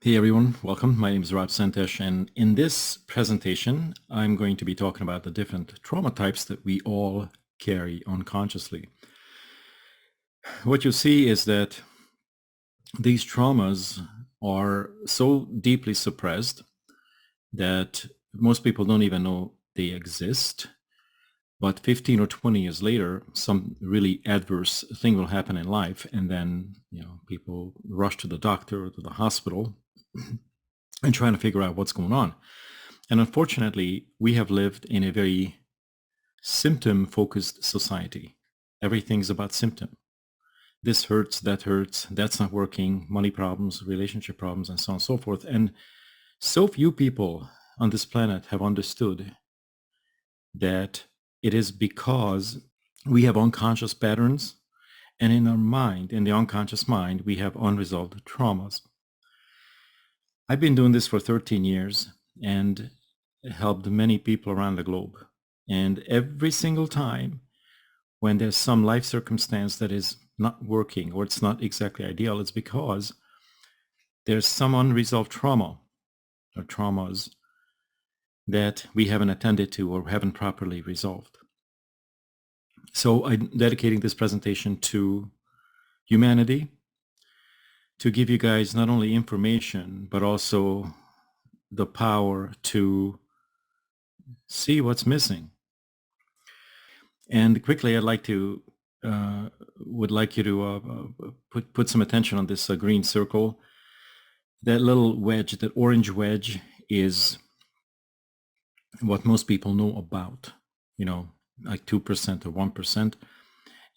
Hey everyone, welcome. My name is Szentes, and in this presentation, I'm going to be talking about the different trauma types that we all carry unconsciously. What you see is that these traumas are so deeply suppressed that most people don't even know they exist. But 15 or 20 years later, some really adverse thing will happen in life, and then people rush to the doctor or to the hospital and trying to figure out what's going on. And unfortunately, we have lived in a very symptom-focused society. Everything's about symptom. This hurts, that's not working, money problems, relationship problems, and so on and so forth. And so few people on this planet have understood that it is because we have unconscious patterns, and in our mind, in the unconscious mind, we have unresolved traumas. I've been doing this for 13 years and helped many people around the globe. And every single time when there's some life circumstance that is not working or it's not exactly ideal, it's because there's some unresolved trauma or traumas that we haven't attended to or haven't properly resolved. So I'm dedicating this presentation to humanity, to give you guys not only information, but also the power to see what's missing. And quickly, would like you to put some attention on this green circle. That little wedge, that orange wedge, is what most people know about, like 2% or 1%.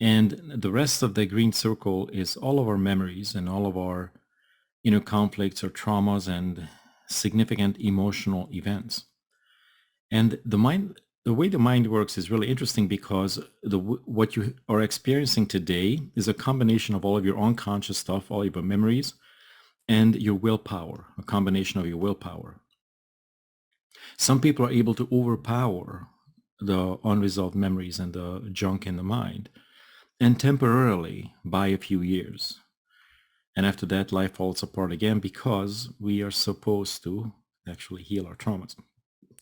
And the rest of the green circle is all of our memories and all of our conflicts or traumas and significant emotional events. And the way the mind works is really interesting because what you are experiencing today is a combination of all of your unconscious stuff, all of your memories, and your willpower, a combination of your willpower. Some people are able to overpower the unresolved memories and the junk in the mind, and temporarily buy a few years. And after that, life falls apart again because we are supposed to actually heal our traumas.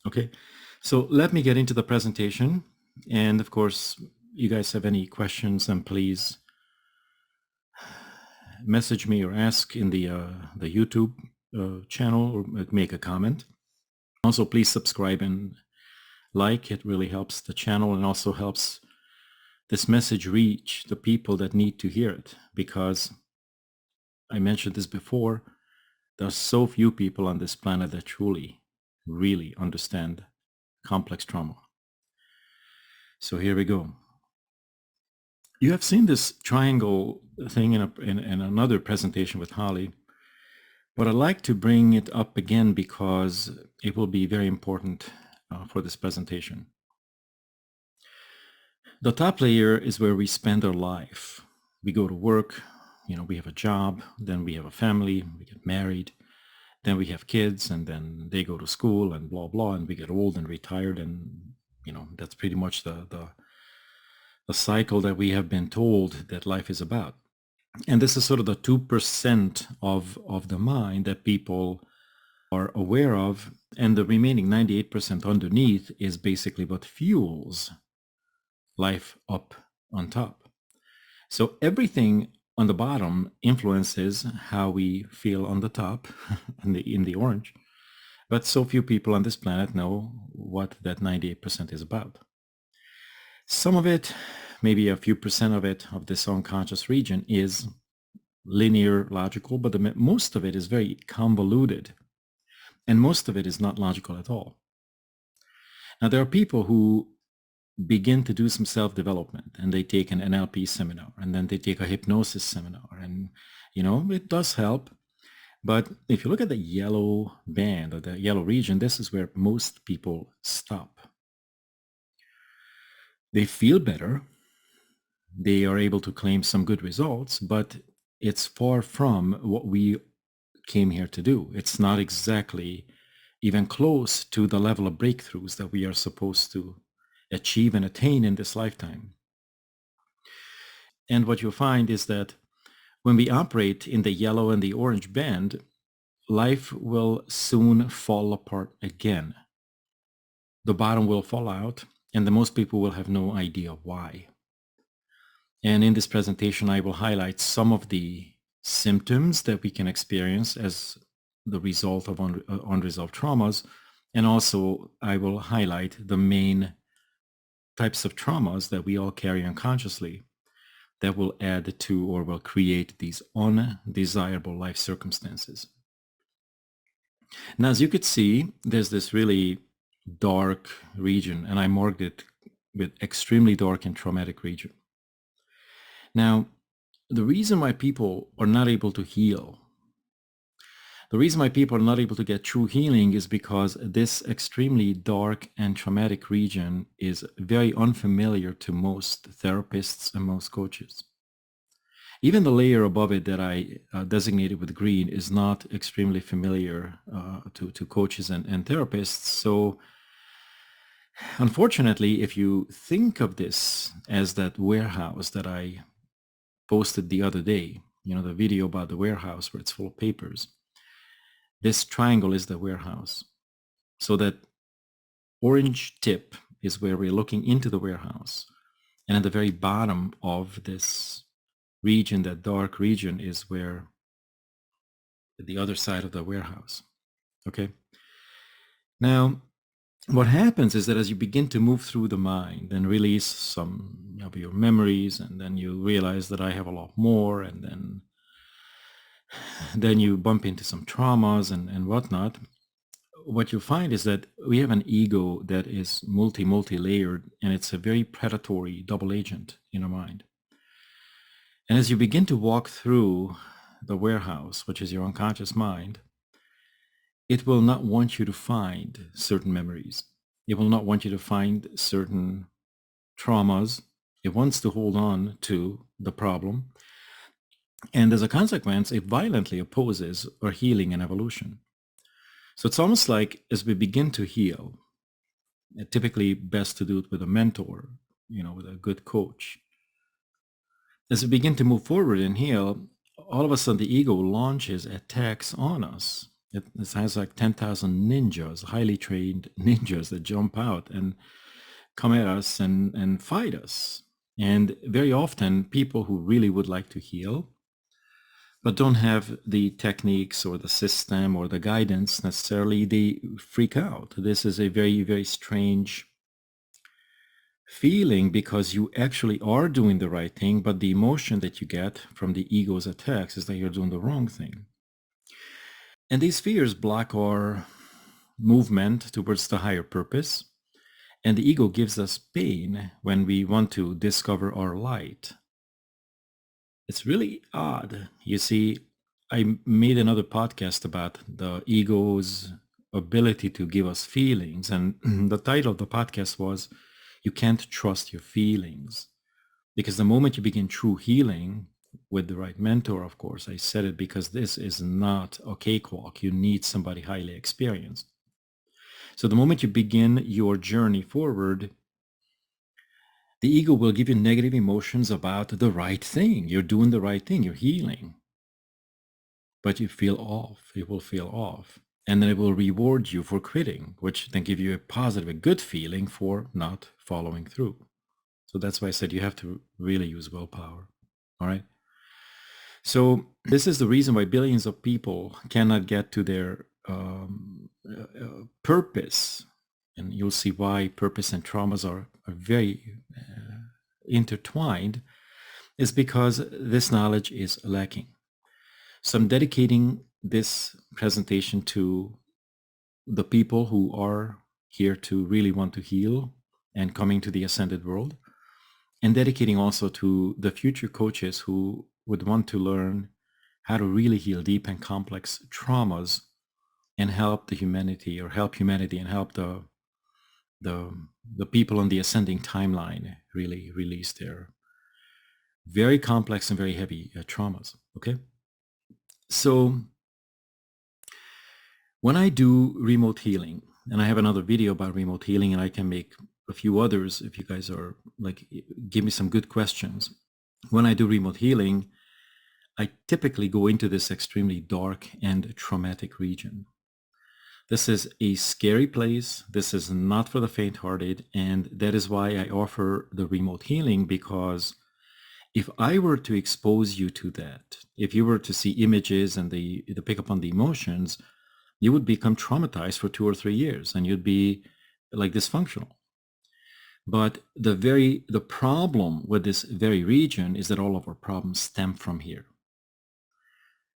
Okay, so let me get into the presentation. And of course, you guys have any questions, then please message me or ask in the YouTube channel or make a comment. Also, please subscribe and like. It really helps the channel and also helps this message reach the people that need to hear it, because I mentioned this before, there are so few people on this planet that truly, really understand complex trauma. So here we go. You have seen this triangle thing in another presentation with Holly, but I'd like to bring it up again because it will be very important for this presentation. The top layer is where we spend our life. We go to work, we have a job, then we have a family, we get married, then we have kids, and then they go to school and blah, blah, and we get old and retired. And, that's pretty much the cycle that we have been told that life is about. And this is sort of the 2% of the mind that people are aware of. And the remaining 98% underneath is basically what fuels life up on top. So everything on the bottom influences how we feel on the top in the orange. But so few people on this planet know what that 98% is about. Some of it, maybe a few percent of it, of this unconscious region, is linear, logical, but most of it is very convoluted. And most of it is not logical at all. Now, there are people who begin to do some self-development, and they take an NLP seminar, and then they take a hypnosis seminar, and it does help. But if you look at the yellow band or the yellow region, this is where most people stop. They feel better, they are able to claim some good results, but it's far from what we came here to do. It's not exactly even close to the level of breakthroughs that we are supposed to achieve and attain in this lifetime. And what you'll find is that when we operate in the yellow and the orange band, life will soon fall apart again. The bottom will fall out, and the most people will have no idea why. And in this presentation, I will highlight some of the symptoms that we can experience as the result of unresolved traumas. And also, I will highlight the main types of traumas that we all carry unconsciously that will add to or will create these undesirable life circumstances. Now, as you could see, there's this really dark region, and I marked it with extremely dark and traumatic region. Now, the reason why people are not able to heal, the reason why people are not able to get true healing is because this extremely dark and traumatic region is very unfamiliar to most therapists and most coaches. Even the layer above it that I designated with green is not extremely familiar to coaches and therapists. So unfortunately, if you think of this as that warehouse that I posted the other day, the video about the warehouse where it's full of papers, this triangle is the warehouse. So that orange tip is where we're looking into the warehouse. And at the very bottom of this region, that dark region, is where the other side of the warehouse. Okay. Now, what happens is that as you begin to move through the mind and release some of your memories, and then you realize that I have a lot more, and then you bump into some traumas and whatnot, what you find is that we have an ego that is multi-layered, and it's a very predatory double agent in our mind. And as you begin to walk through the warehouse, which is your unconscious mind, it will not want you to find certain memories. It will not want you to find certain traumas. It wants to hold on to the problem. And as a consequence, it violently opposes our healing and evolution. So it's almost like as we begin to heal, typically best to do it with a mentor, with a good coach. As we begin to move forward and heal, all of a sudden the ego launches attacks on us. It has like 10,000 ninjas, highly trained ninjas that jump out and come at us and fight us. And very often people who really would like to heal, but don't have the techniques or the system or the guidance necessarily, they freak out. This is a very, very strange feeling because you actually are doing the right thing, but the emotion that you get from the ego's attacks is that you're doing the wrong thing. And these fears block our movement towards the higher purpose. And the ego gives us pain when we want to discover our light. It's really odd. You see, I made another podcast about the ego's ability to give us feelings. And the title of the podcast was, You Can't Trust Your Feelings. Because the moment you begin true healing, with the right mentor, of course, I said it because this is not a cakewalk. You need somebody highly experienced. So the moment you begin your journey forward, the ego will give you negative emotions about the right thing. You're doing the right thing. You're healing. But you feel off. It will feel off. And then it will reward you for quitting, which then give you a positive, a good feeling for not following through. So that's why I said you have to really use willpower. All right. So this is the reason why billions of people cannot get to their purpose. And you'll see why purpose and traumas are very intertwined, is because this knowledge is lacking. So I'm dedicating this presentation to the people who are here to really want to heal and coming to the ascended world, and dedicating also to the future coaches who would want to learn how to really heal deep and complex traumas and help the humanity, or help humanity and help the people on the ascending timeline really release their very complex and very heavy traumas. Okay. So when I do remote healing, and I have another video about remote healing, and I can make a few others if you guys are like, give me some good questions. When I do remote healing, I typically go into this extremely dark and traumatic region. This is a scary place. This is not for the faint-hearted, and that is why I offer the remote healing, because if I were to expose you to that, if you were to see images and the pick up on the emotions, you would become traumatized for 2 or 3 years and you'd be like dysfunctional. But the problem with this very region is that all of our problems stem from here.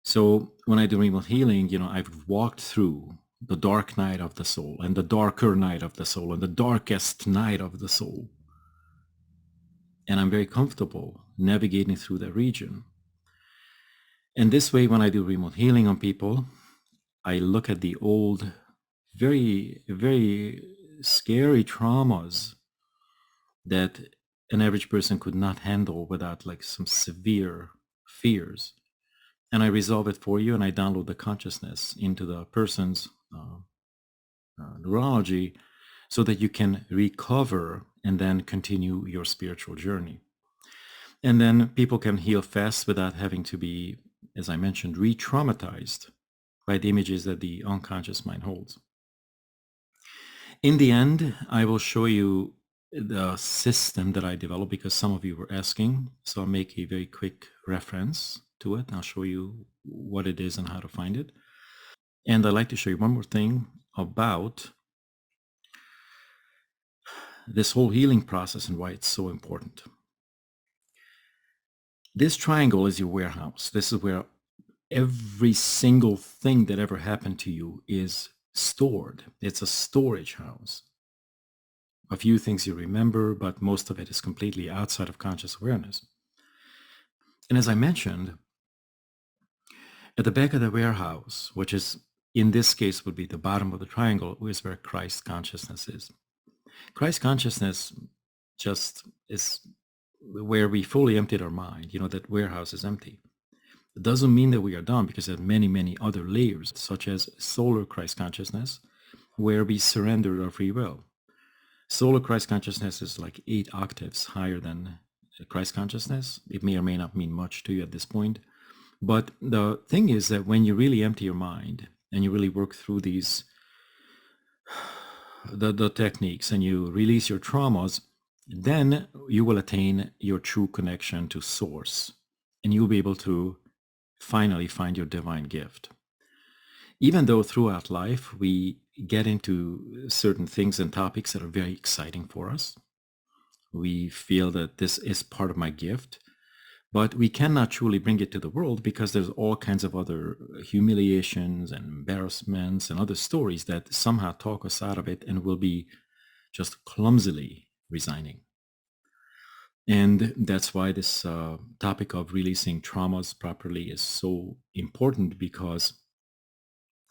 So when I do remote healing, I've walked through the dark night of the soul and the darker night of the soul and the darkest night of the soul. And I'm very comfortable navigating through that region. And this way, when I do remote healing on people, I look at the old, very, very scary traumas that an average person could not handle without like some severe fears. And I resolve it for you, and I download the consciousness into the person's neurology so that you can recover and then continue your spiritual journey. And then people can heal fast without having to be, as I mentioned, re-traumatized by the images that the unconscious mind holds. In the end, I will show you the system that I developed because some of you were asking. So I'll make a very quick reference to it. I'll show you what it is and how to find it. And I'd like to show you one more thing about this whole healing process and why it's so important. This triangle is your warehouse. This is where every single thing that ever happened to you is stored. It's a storage house. A few things you remember, but most of it is completely outside of conscious awareness. And as I mentioned, at the back of the warehouse, which is in this case would be the bottom of the triangle, is where Christ consciousness is. Christ consciousness just is where we fully emptied our mind. That warehouse is empty. It doesn't mean that we are done, because there are many, many other layers, such as solar Christ consciousness, where we surrender our free will. Solar Christ consciousness is like 8 octaves higher than Christ consciousness. It may or may not mean much to you at this point. But the thing is that when you really empty your mind and you really work through these, the techniques, and you release your traumas, then you will attain your true connection to source, and you'll be able to finally find your divine gift. Even though throughout life we get into certain things and topics that are very exciting for us, we feel that this is part of my gift, but we cannot truly bring it to the world because there's all kinds of other humiliations and embarrassments and other stories that somehow talk us out of it, and we'll be just clumsily resigning. And that's why this topic of releasing traumas properly is so important, because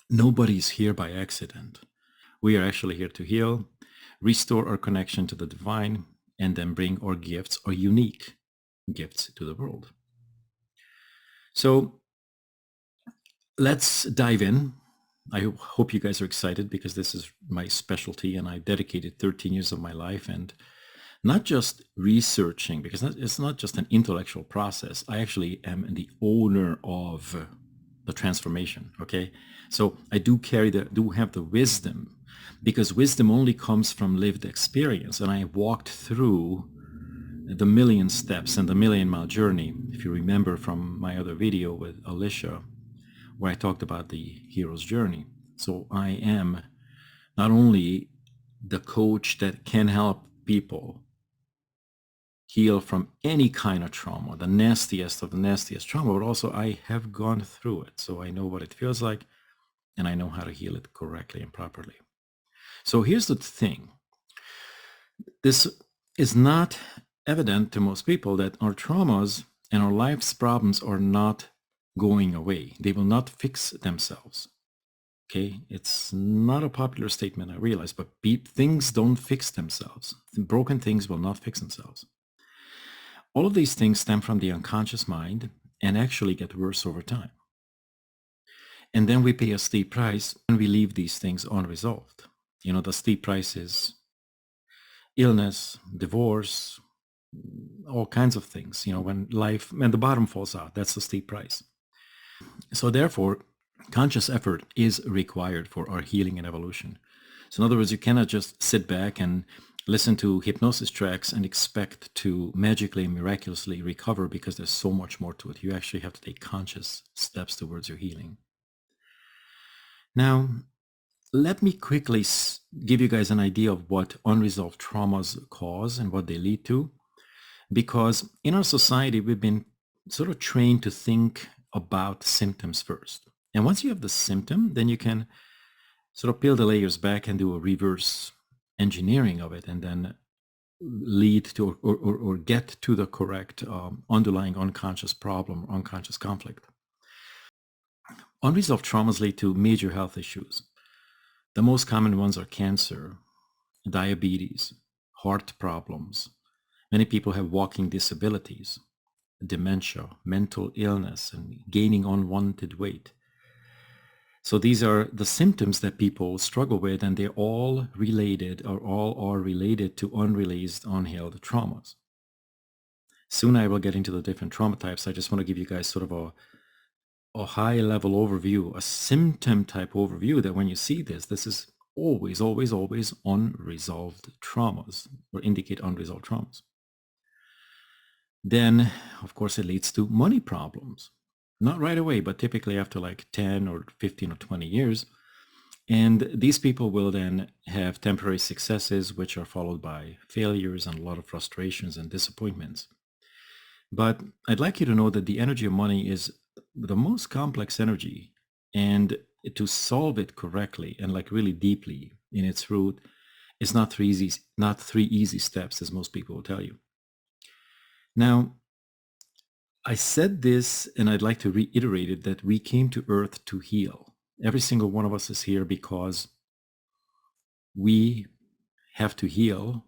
nobody's here by accident. We are actually here to heal, restore our connection to the divine, and then bring our gifts, our unique gifts, to the world. So let's dive in. I hope you guys are excited, because this is my specialty, and I dedicated 13 years of my life, and not just researching, because it's not just an intellectual process. I actually am the owner of the transformation. Okay, so I do have the wisdom, because wisdom only comes from lived experience, and I walked through the million steps and the million-mile journey. If you remember from my other video with Alicia, where I talked about the hero's journey. So I am not only the coach that can help people heal from any kind of trauma, the nastiest of the nastiest trauma, but also I have gone through it. So I know what it feels like, and I know how to heal it correctly and properly. So here's the thing. This is not evident to most people, that our traumas and our life's problems are not going away. They will not fix themselves. Okay, it's not a popular statement, I realize, but things don't fix themselves. Broken things will not fix themselves. All of these things stem from the unconscious mind and actually get worse over time. And then we pay a steep price when we leave these things unresolved. The steep price is illness, divorce, all kinds of things. When the bottom falls out, that's a steep price. So therefore, conscious effort is required for our healing and evolution. So in other words, you cannot just sit back and listen to hypnosis tracks and expect to magically, miraculously recover, because there's so much more to it. You actually have to take conscious steps towards your healing. Now, let me quickly give you guys an idea of what unresolved traumas cause and what they lead to. Because in our society, we've been sort of trained to think about symptoms first. And once you have the symptom, then you can sort of peel the layers back and do a reverse engineering of it, and then lead to or get to the correct underlying unconscious problem, unconscious conflict. Unresolved traumas lead to major health issues. The most common ones are cancer, diabetes, heart problems. Many people have walking disabilities, dementia, mental illness, and gaining unwanted weight. So these are the symptoms that people struggle with, and they're all related, or all are related to unreleased, unhealed traumas. Soon I will get into the different trauma types. I just want to give you guys sort of a high level overview, a symptom type overview, that when you see this is always, always, always unresolved traumas, or indicate unresolved traumas. Then, of course, it leads to money problems. Not right away, but typically after like 10 or 15 or 20 years. And these people will then have temporary successes, which are followed by failures and a lot of frustrations and disappointments. But I'd like you to know that the energy of money is the most complex energy, and to solve it correctly and like really deeply in its root is not three easy steps, as most people will tell you. Now, I said this, and I'd like to reiterate it, that we came to Earth to heal. Every single one of us is here because we have to heal,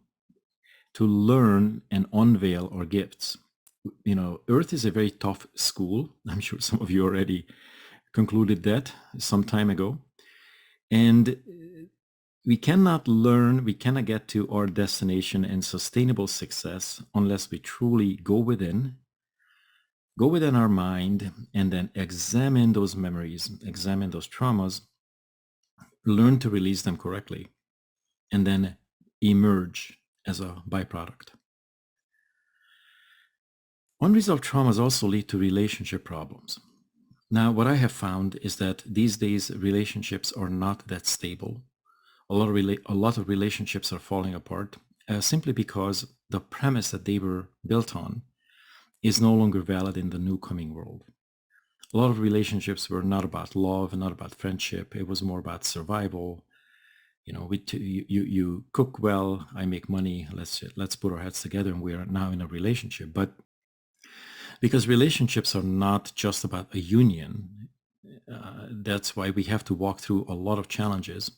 to learn and unveil our gifts. Earth is a very tough school. I'm sure some of you already concluded that some time ago. And we cannot get to our destination and sustainable success unless we truly go within our mind, and then examine those memories, examine those traumas, learn to release them correctly, and then emerge as a byproduct. Unresolved traumas also lead to relationship problems. Now, what I have found is that these days relationships are not that stable. A lot of relationships are falling apart simply because the premise that they were built on is no longer valid in the new coming world. A lot of relationships were not about love and not about friendship. It was more about survival. You cook well, I make money. Let's put our heads together, and we are now in a relationship. But because relationships are not just about a union, that's why we have to walk through a lot of challenges,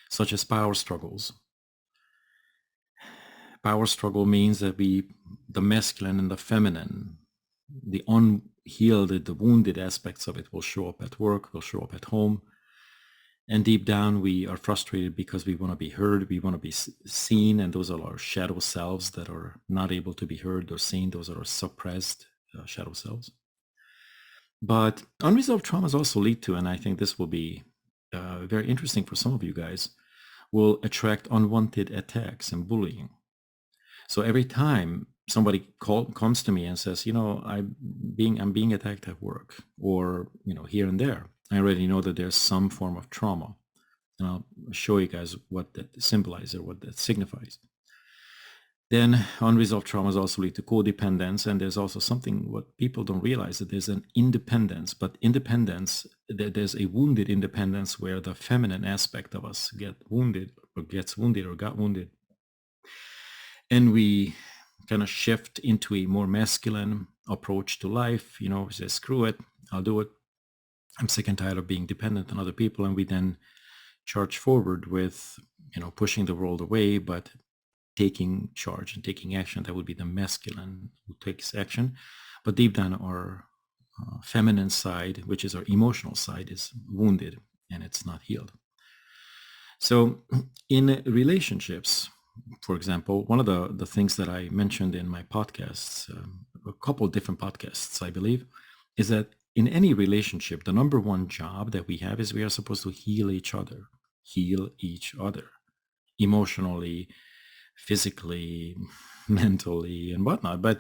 such as power struggles. Power struggle means that the masculine and the feminine, the unhealed, the wounded aspects of it will show up at work, will show up at home. And deep down, we are frustrated because we want to be heard, we want to be seen, and those are our shadow selves that are not able to be heard or seen. Those are our suppressed shadow selves. But unresolved traumas also lead to, and I think this will be very interesting for some of you guys, will attract unwanted attacks and bullying. So every time somebody comes to me and says, I'm being attacked at work, or here and there, I already know that there's some form of trauma, and I'll show you guys what that symbolizes or what that signifies. Then unresolved traumas also lead to codependence, and there's also something what people don't realize, that there's an independence, but independence, there's a wounded independence where the feminine aspect of us gets wounded or got wounded. And we kind of shift into a more masculine approach to life, say, screw it, I'll do it. I'm sick and tired of being dependent on other people. And we then charge forward with, pushing the world away, but taking charge and taking action. That would be the masculine who takes action. But deep down, our feminine side, which is our emotional side, is wounded and it's not healed. So in relationships, For example, one of the things that I mentioned in my podcasts, a couple of different podcasts, I believe, is that in any relationship, the number one job that we have is we are supposed to heal each other emotionally, physically, mentally, and whatnot. But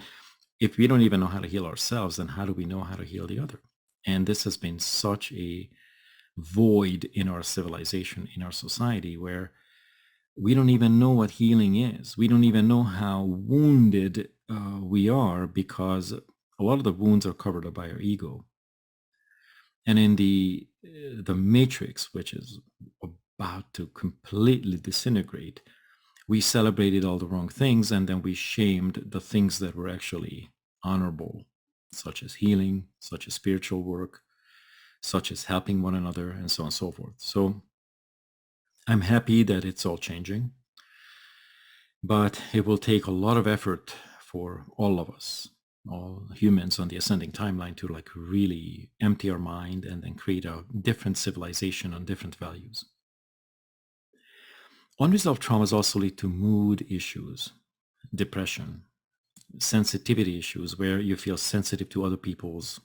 if we don't even know how to heal ourselves, then how do we know how to heal the other? And this has been such a void in our civilization, in our society, where we don't even know what healing is. We don't even know how wounded we are, because a lot of the wounds are covered up by our ego. And in the matrix, which is about to completely disintegrate, we celebrated all the wrong things, and then we shamed the things that were actually honorable, such as healing, such as spiritual work, such as helping one another, and so on and so forth. So I'm happy that it's all changing, but it will take a lot of effort for all of us, all humans on the ascending timeline, to like really empty our mind and then create a different civilization on different values. Unresolved traumas also lead to mood issues, depression, sensitivity issues, where you feel sensitive to other people's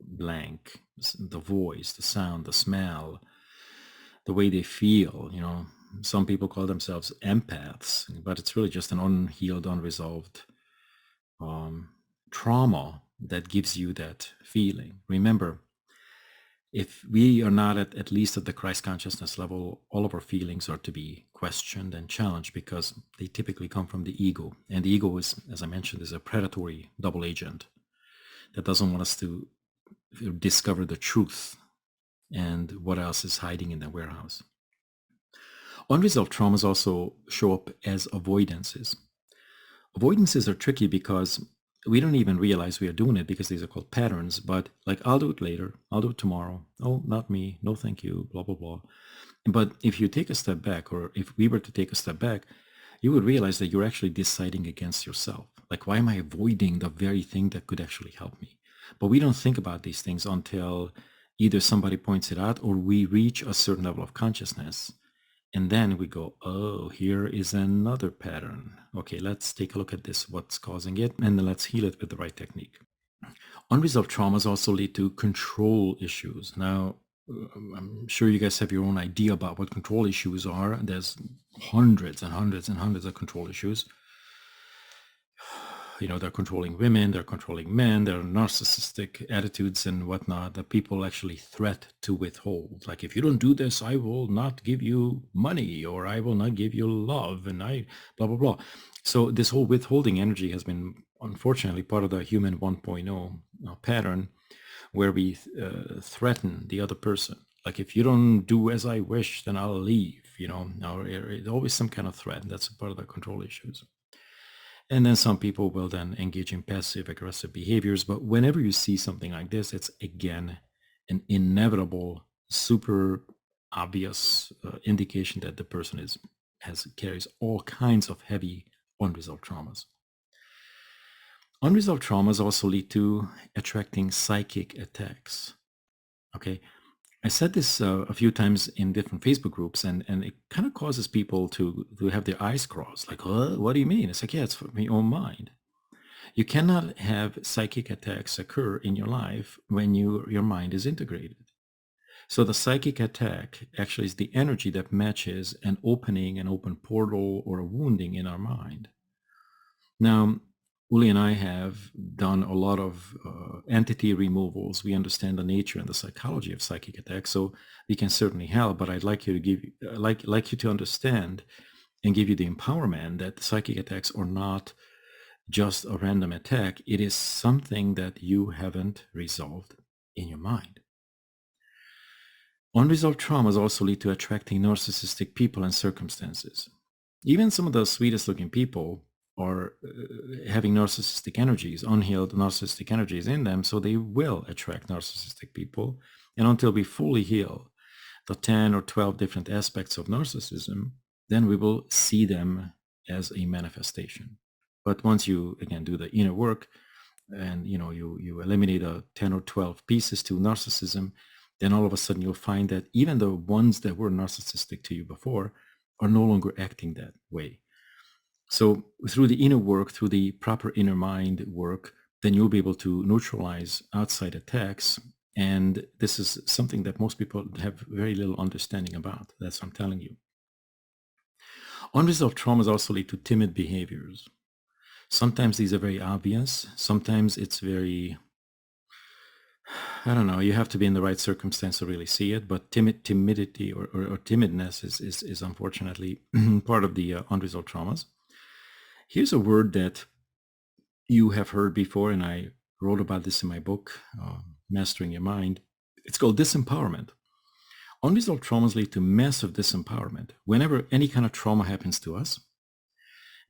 blank, the voice, the sound, the smell, the way they feel. Some people call themselves empaths, but it's really just an unhealed, unresolved trauma that gives you that feeling. Remember, if we are not at least at the Christ consciousness level, all of our feelings are to be questioned and challenged, because they typically come from the ego. And the ego is, as I mentioned, is a predatory double agent that doesn't want us to discover the truth and what else is hiding in the warehouse. Unresolved traumas also show up as avoidances. Avoidances are tricky because we don't even realize we are doing it, because these are called patterns. But like, I'll do it later, I'll do it tomorrow, oh, not me, no thank you, blah blah blah. But if you take a step back, or if we were to take a step back, you would realize that you're actually deciding against yourself. Like, why am I avoiding the very thing that could actually help me? But we don't think about these things until either somebody points it out, or we reach a certain level of consciousness. And then we go, oh, here is another pattern. Okay, let's take a look at this, what's causing it, and then let's heal it with the right technique. Unresolved traumas also lead to control issues. Now, I'm sure you guys have your own idea about what control issues are. There's hundreds and hundreds and hundreds of control issues. They're controlling women, they're controlling men, there are narcissistic attitudes and whatnot that people actually threat to withhold. Like, if you don't do this, I will not give you money, or I will not give you love, and I blah, blah, blah. So this whole withholding energy has been, unfortunately, part of the human 1.0 pattern, where we threaten the other person. Like, if you don't do as I wish, then I'll leave, or always some kind of threat. That's part of the control issues. And then some people will then engage in passive aggressive behaviors. But whenever you see something like this, it's again an inevitable, super obvious indication that the person carries all kinds of heavy unresolved traumas. Unresolved traumas also lead to attracting psychic attacks. Okay. I said this a few times in different Facebook groups, and it kind of causes people to have their eyes crossed. Like, what do you mean? It's like, yeah, it's from your own mind. You cannot have psychic attacks occur in your life when your mind is integrated. So the psychic attack actually is the energy that matches an open portal, or a wounding in our mind. Now, Uli and I have done a lot of entity removals. We understand the nature and the psychology of psychic attacks, so we can certainly help. But I'd like you to like you to understand and give you the empowerment that psychic attacks are not just a random attack. It is something that you haven't resolved in your mind. Unresolved traumas also lead to attracting narcissistic people and circumstances. Even some of the sweetest looking people are having narcissistic energies, unhealed narcissistic energies in them, so they will attract narcissistic people. And until we fully heal the 10 or 12 different aspects of narcissism, then we will see them as a manifestation. But once you, again, do the inner work, and you eliminate 10 or 12 pieces to narcissism, then all of a sudden you'll find that even the ones that were narcissistic to you before are no longer acting that way. So through the inner work, through the proper inner mind work, then you'll be able to neutralize outside attacks. And this is something that most people have very little understanding about. That's what I'm telling you. Unresolved traumas also lead to timid behaviors. Sometimes these are very obvious. Sometimes it's very, I don't know, you have to be in the right circumstance to really see it. But timidity or timidness is unfortunately part of the unresolved traumas. Here's a word that you have heard before, and I wrote about this in my book, Mastering Your Mind. It's called disempowerment. Unresolved traumas lead to massive disempowerment. Whenever any kind of trauma happens to us,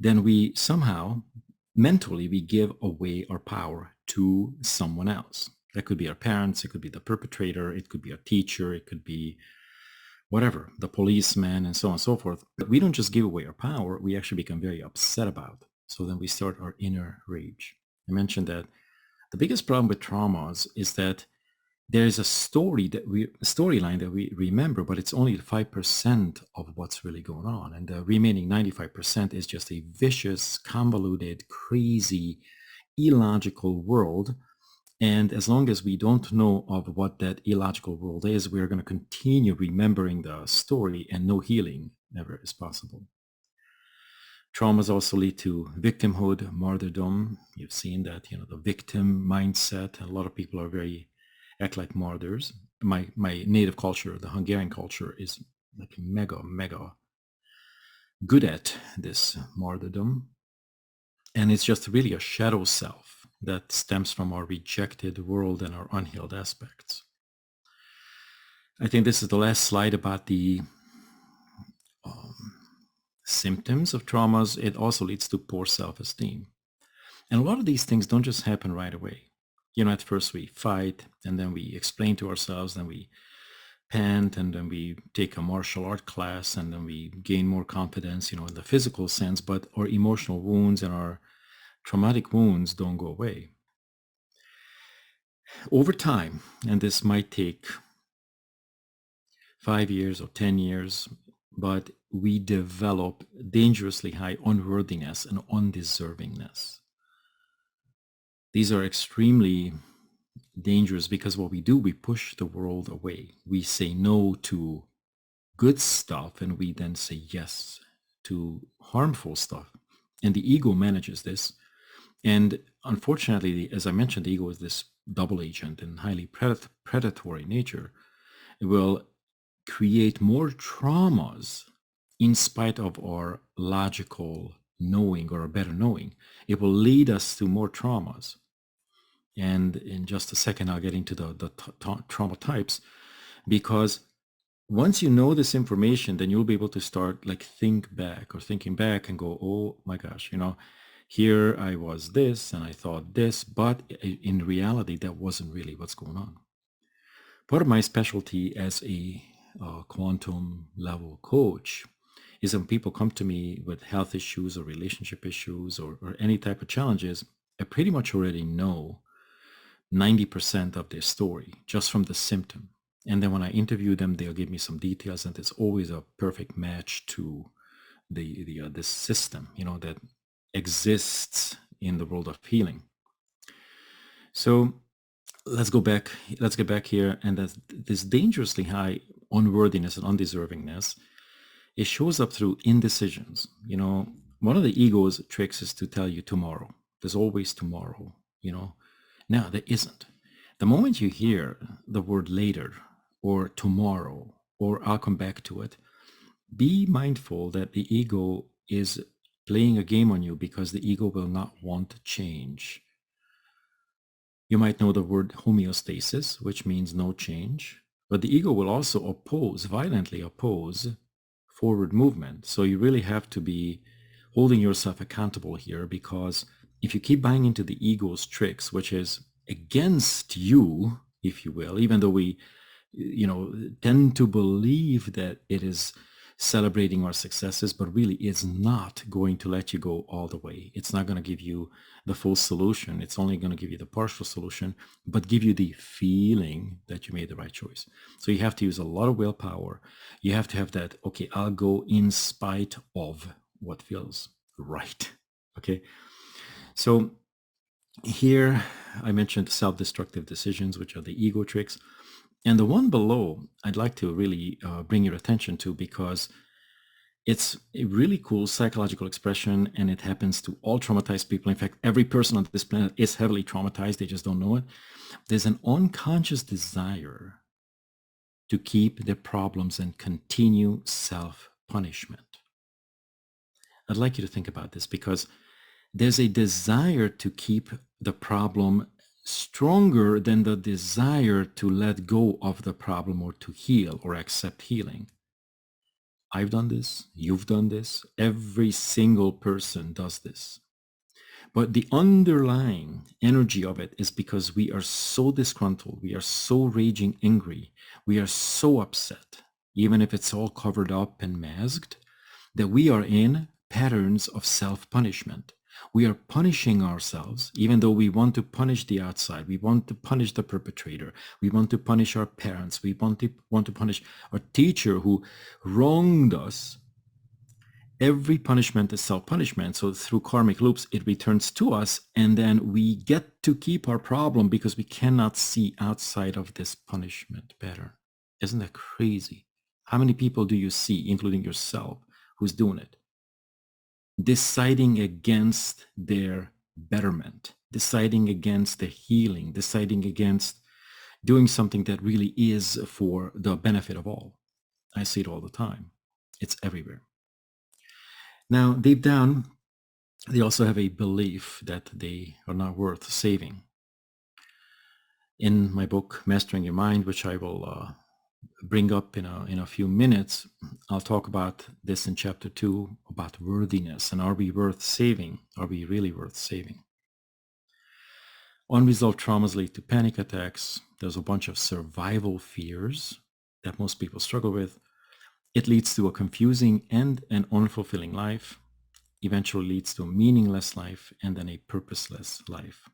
then we somehow, mentally, we give away our power to someone else. That could be our parents, it could be the perpetrator, it could be a teacher, it could be whatever, the policeman, and so on and so forth. But we don't just give away our power, we actually become very upset about it. So then we start our inner rage. I mentioned that the biggest problem with traumas is that there is a storyline that we remember, but it's only 5% of what's really going on. And the remaining 95% is just a vicious, convoluted, crazy, illogical world. And as long as we don't know of what that illogical world is, we're going to continue remembering the story, and no healing ever is possible. Traumas also lead to victimhood, martyrdom. You've seen that, the victim mindset. A lot of people are act like martyrs. My native culture, the Hungarian culture, is like mega good at this martyrdom. And it's just really a shadow self that stems from our rejected world and our unhealed aspects. I think this is the last slide about the symptoms of traumas. It also leads to poor self-esteem. And a lot of these things don't just happen right away. At first we fight, and then we explain to ourselves, then we pant, and then we take a martial art class, and then we gain more confidence, in the physical sense, but our emotional wounds and our traumatic wounds don't go away. Over time, and this might take 5 years or 10 years, but we develop dangerously high unworthiness and undeservingness. These are extremely dangerous because what we do, we push the world away. We say no to good stuff, and we then say yes to harmful stuff. And the ego manages this. And unfortunately, as I mentioned, the ego is this double agent and highly predatory nature. It will create more traumas in spite of our logical knowing or a better knowing. It will lead us to more traumas. And in just a second, I'll get into the trauma types, because once you know this information, then you'll be able to start thinking back and go, oh my gosh, here I was this and I thought this, but in reality, that wasn't really what's going on. Part of my specialty as a quantum level coach is when people come to me with health issues or relationship issues or any type of challenges, I pretty much already know 90% of their story just from the symptom. And then when I interview them, they'll give me some details, and it's always a perfect match to this system, that exists in the world of healing. So let's get back here, and this dangerously high unworthiness and undeservingness, it shows up through indecisions. One of the ego's tricks is to tell you tomorrow. There's always tomorrow, Now, there isn't. The moment you hear the word later or tomorrow or I'll come back to it, be mindful that the ego is playing a game on you, because the ego will not want change. You might know the word homeostasis, which means no change, but the ego will also violently oppose forward movement. So you really have to be holding yourself accountable here, because if you keep buying into the ego's tricks, which is against you, if you will, even though we, tend to believe that it is celebrating our successes, but really it's not going to let you go all the way. It's not going to give you the full solution. It's only going to give you the partial solution, but give you the feeling that you made the right choice. So you have to use a lot of willpower. You have to have that, okay, I'll go in spite of what feels right. Okay. So here I mentioned self-destructive decisions, which are the ego tricks. And the one below, I'd like to really bring your attention to, because it's a really cool psychological expression, and it happens to all traumatized people. In fact, every person on this planet is heavily traumatized. They just don't know it. There's an unconscious desire to keep their problems and continue self-punishment. I'd like you to think about this, because there's a desire to keep the problem stronger than the desire to let go of the problem or to heal or accept healing. I've done this, you've done this, every single person does this. But the underlying energy of it is because we are so disgruntled, we are so raging angry, we are so upset, even if it's all covered up and masked, that we are in patterns of self-punishment. We are punishing ourselves, even though we want to punish the outside. We want to punish the perpetrator. We want to punish our parents. We want to punish our teacher who wronged us. Every punishment is self-punishment. So through karmic loops, it returns to us, and then we get to keep our problem because we cannot see outside of this punishment pattern. Isn't that crazy? How many people do you see, including yourself, who's doing it? Deciding against their betterment, deciding against the healing, deciding against doing something that really is for the benefit of all. I see it all the time. It's everywhere. Now, deep down, they also have a belief that they are not worth saving. In my book, Mastering Your Mind, which I will bring up in a few minutes, I'll talk about this in chapter 2, about worthiness, and are we worth saving? Are we really worth saving? Unresolved traumas lead to panic attacks. There's a bunch of survival fears that most people struggle with. It leads to a confusing and an unfulfilling life, eventually leads to a meaningless life, and then a purposeless life.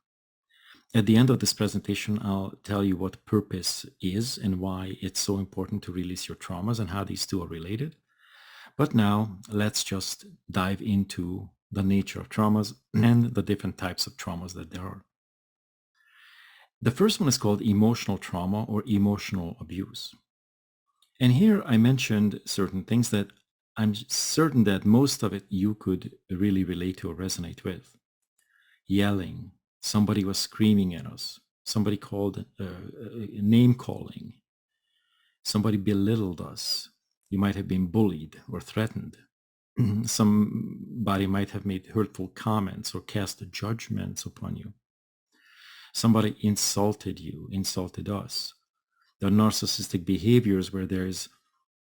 At the end of this presentation, I'll tell you what purpose is and why it's so important to release your traumas and how these two are related. But now let's just dive into the nature of traumas and the different types of traumas that there are. The first one is called emotional trauma or emotional abuse. And here I mentioned certain things that I'm certain that most of it you could really relate to or resonate with. Yelling, somebody was screaming at us, somebody called name calling, somebody belittled us, you might have been bullied or threatened, somebody might have made hurtful comments or cast judgments upon you, somebody insulted you, insulted us. The narcissistic behaviors where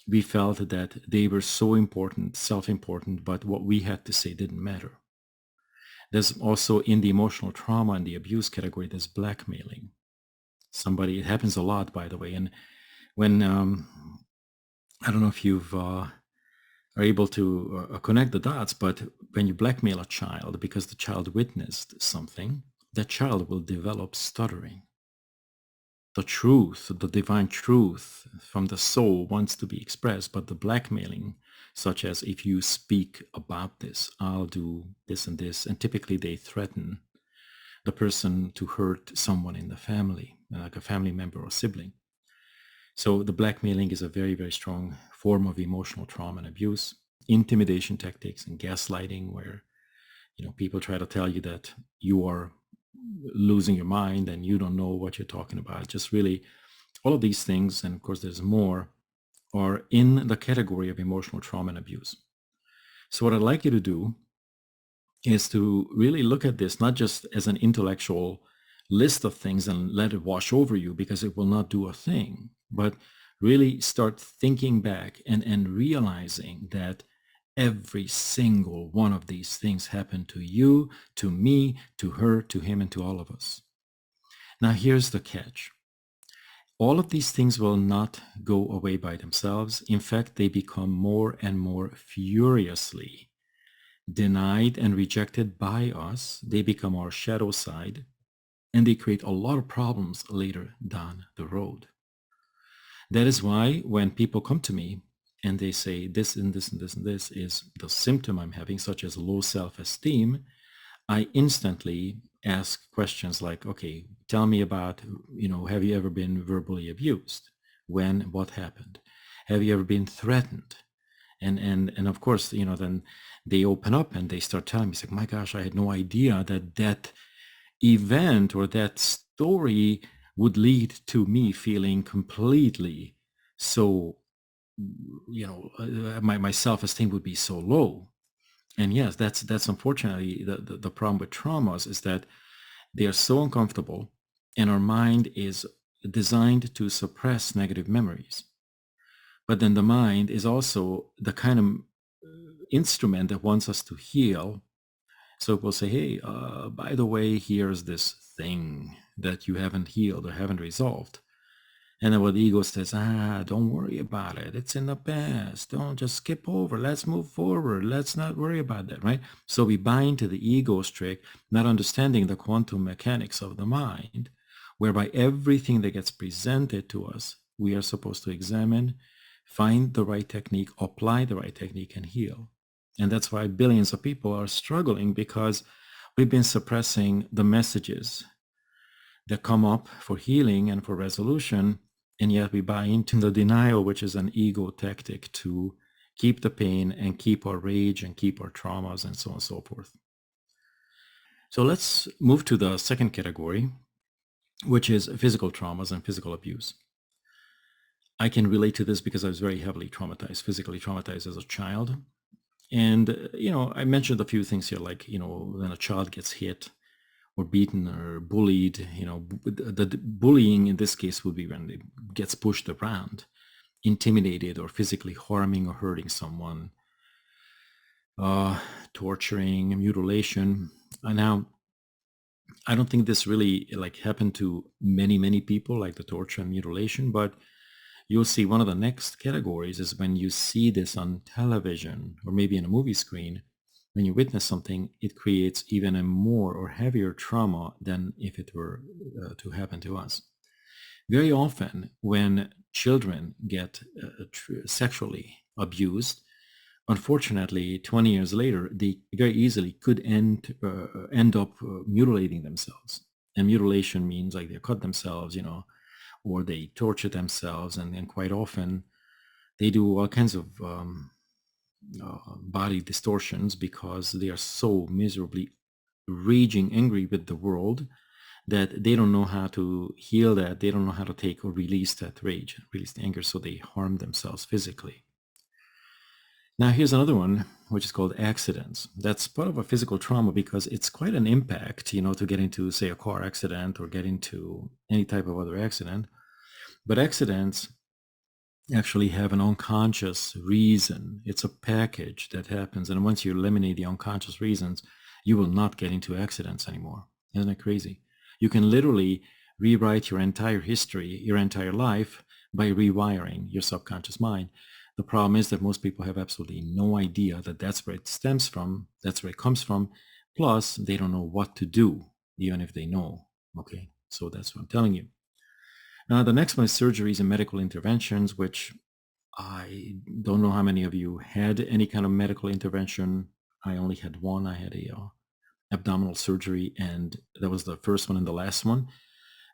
we felt that they were so important, self-important, but what we had to say didn't matter. There's also, in the emotional trauma and the abuse category, there's blackmailing. It happens a lot, by the way. And when, I don't know if you've are able to connect the dots, but when you blackmail a child because the child witnessed something, that child will develop stuttering. The truth, the divine truth from the soul wants to be expressed, but the blackmailing, such as if you speak about this, I'll do this and this, and typically they threaten the person to hurt someone in the family, like a family member or sibling. So the blackmailing is a very, very strong form of emotional trauma and abuse. Intimidation tactics and gaslighting, where people try to tell you that you are losing your mind and you don't know what you're talking about. Just really all of these things, and of course there's more, are in the category of emotional trauma and abuse. So what I'd like you to do is to really look at this not just as an intellectual list of things and let it wash over you, because it will not do a thing, but really start thinking back and realizing that every single one of these things happened to you, to me, to her, to him, and to all of us. Now, here's the catch. All of these things will not go away by themselves. In fact, they become more and more furiously denied and rejected by us. They become our shadow side, and they create a lot of problems later down the road. That is why when people come to me and they say this and this and this and this is the symptom I'm having, such as low self-esteem, I instantly ask questions like, okay, tell me about, have you ever been verbally abused? When? What happened? Have you ever been threatened? And of course, then they open up and they start telling me, it's like, my gosh, I had no idea that event or that story would lead to me feeling completely so, my self-esteem would be so low. And yes, that's unfortunately the problem with traumas, is that they are so uncomfortable, and our mind is designed to suppress negative memories. But then the mind is also the kind of instrument that wants us to heal. So it will say, hey, by the way, here's this thing that you haven't healed or haven't resolved. And then what the ego says, don't worry about it. It's in the past. Don't just skip over. Let's move forward. Let's not worry about that, right? So we buy into the ego's trick, not understanding the quantum mechanics of the mind, whereby everything that gets presented to us, we are supposed to examine, find the right technique, apply the right technique, and heal. And that's why billions of people are struggling, because we've been suppressing the messages that come up for healing and for resolution, and yet we buy into the denial, which is an ego tactic to keep the pain and keep our rage and keep our traumas and so on and so forth. So let's move to the second category, which is physical traumas and physical abuse. I can relate to this because I was very heavily traumatized, physically traumatized as a child. And, I mentioned a few things here, like, when a child gets hit or beaten or bullied, the bullying in this case would be when it gets pushed around, intimidated, or physically harming or hurting someone, torturing, mutilation. Now, I don't think this really happened to many people, like the torture and mutilation, but you'll see one of the next categories is when you see this on television or maybe in a movie screen. When you witness something, it creates even a more or heavier trauma than if it were to happen to us. Very often, when children get sexually abused, unfortunately, 20 years later, they very easily could end up mutilating themselves. And mutilation means like they cut themselves, or they torture themselves, and quite often they do all kinds of body distortions because they are so miserably raging angry with the world that they don't know how to heal that. They don't know how to take or release that rage, release the anger, so they harm themselves physically. Now, here's another one, which is called accidents. That's part of a physical trauma because it's quite an impact, to get into, say, a car accident or get into any type of other accident. But accidents actually have an unconscious reason. It's a package that happens. And once you eliminate the unconscious reasons, you will not get into accidents anymore. Isn't it crazy? You can literally rewrite your entire history, your entire life, by rewiring your subconscious mind. The problem is that most people have absolutely no idea that that's where it stems from, that's where it comes from. Plus, they don't know what to do, even if they know. Okay, so that's what I'm telling you. Now, the next one is surgeries and medical interventions, which I don't know how many of you had any kind of medical intervention. I only had one. I had a abdominal surgery, and that was the first one and the last one.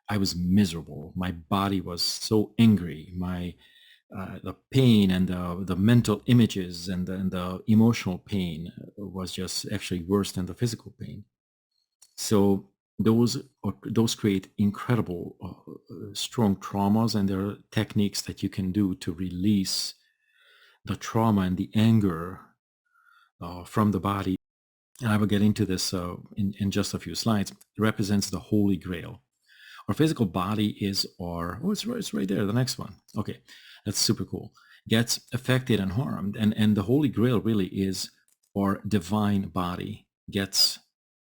I was miserable. My body was so angry. The pain and the mental images and the emotional pain was just actually worse than the physical pain. So those create incredible strong traumas, and there are techniques that you can do to release the trauma and the anger from the body. And I will get into this in just a few slides. It represents the Holy Grail. Our physical body is it's right there, the next one. Okay, that's super cool. Gets affected and harmed, and the Holy Grail really is our divine body gets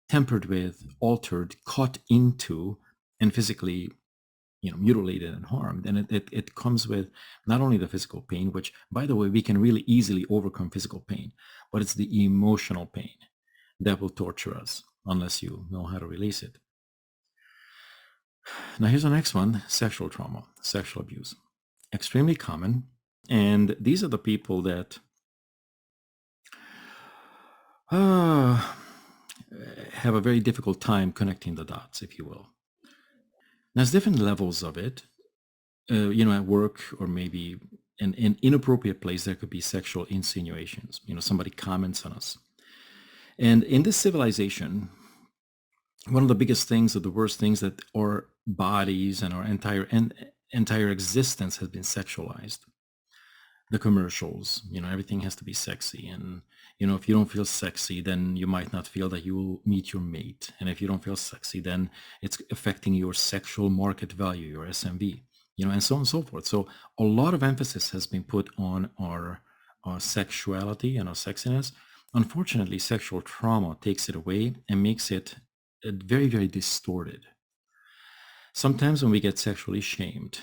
tempered with, altered, cut into, and physically, mutilated and harmed. And it comes with not only the physical pain, which, by the way, we can really easily overcome physical pain, but it's the emotional pain that will torture us unless you know how to release it. Now, here's the next one: sexual trauma, sexual abuse. Extremely common. And these are the people that uh, have a very difficult time connecting the dots, if you will. There's different levels of it. At work or maybe in an inappropriate place, there could be sexual insinuations. Somebody comments on us. And in this civilization, one of the biggest things or the worst things that our bodies and our entire existence has been sexualized. The commercials, everything has to be sexy. And, if you don't feel sexy, then you might not feel that you will meet your mate. And if you don't feel sexy, then it's affecting your sexual market value, your SMV, and so on and so forth. So a lot of emphasis has been put on our sexuality and our sexiness. Unfortunately, sexual trauma takes it away and makes it very, very distorted. Sometimes when we get sexually shamed,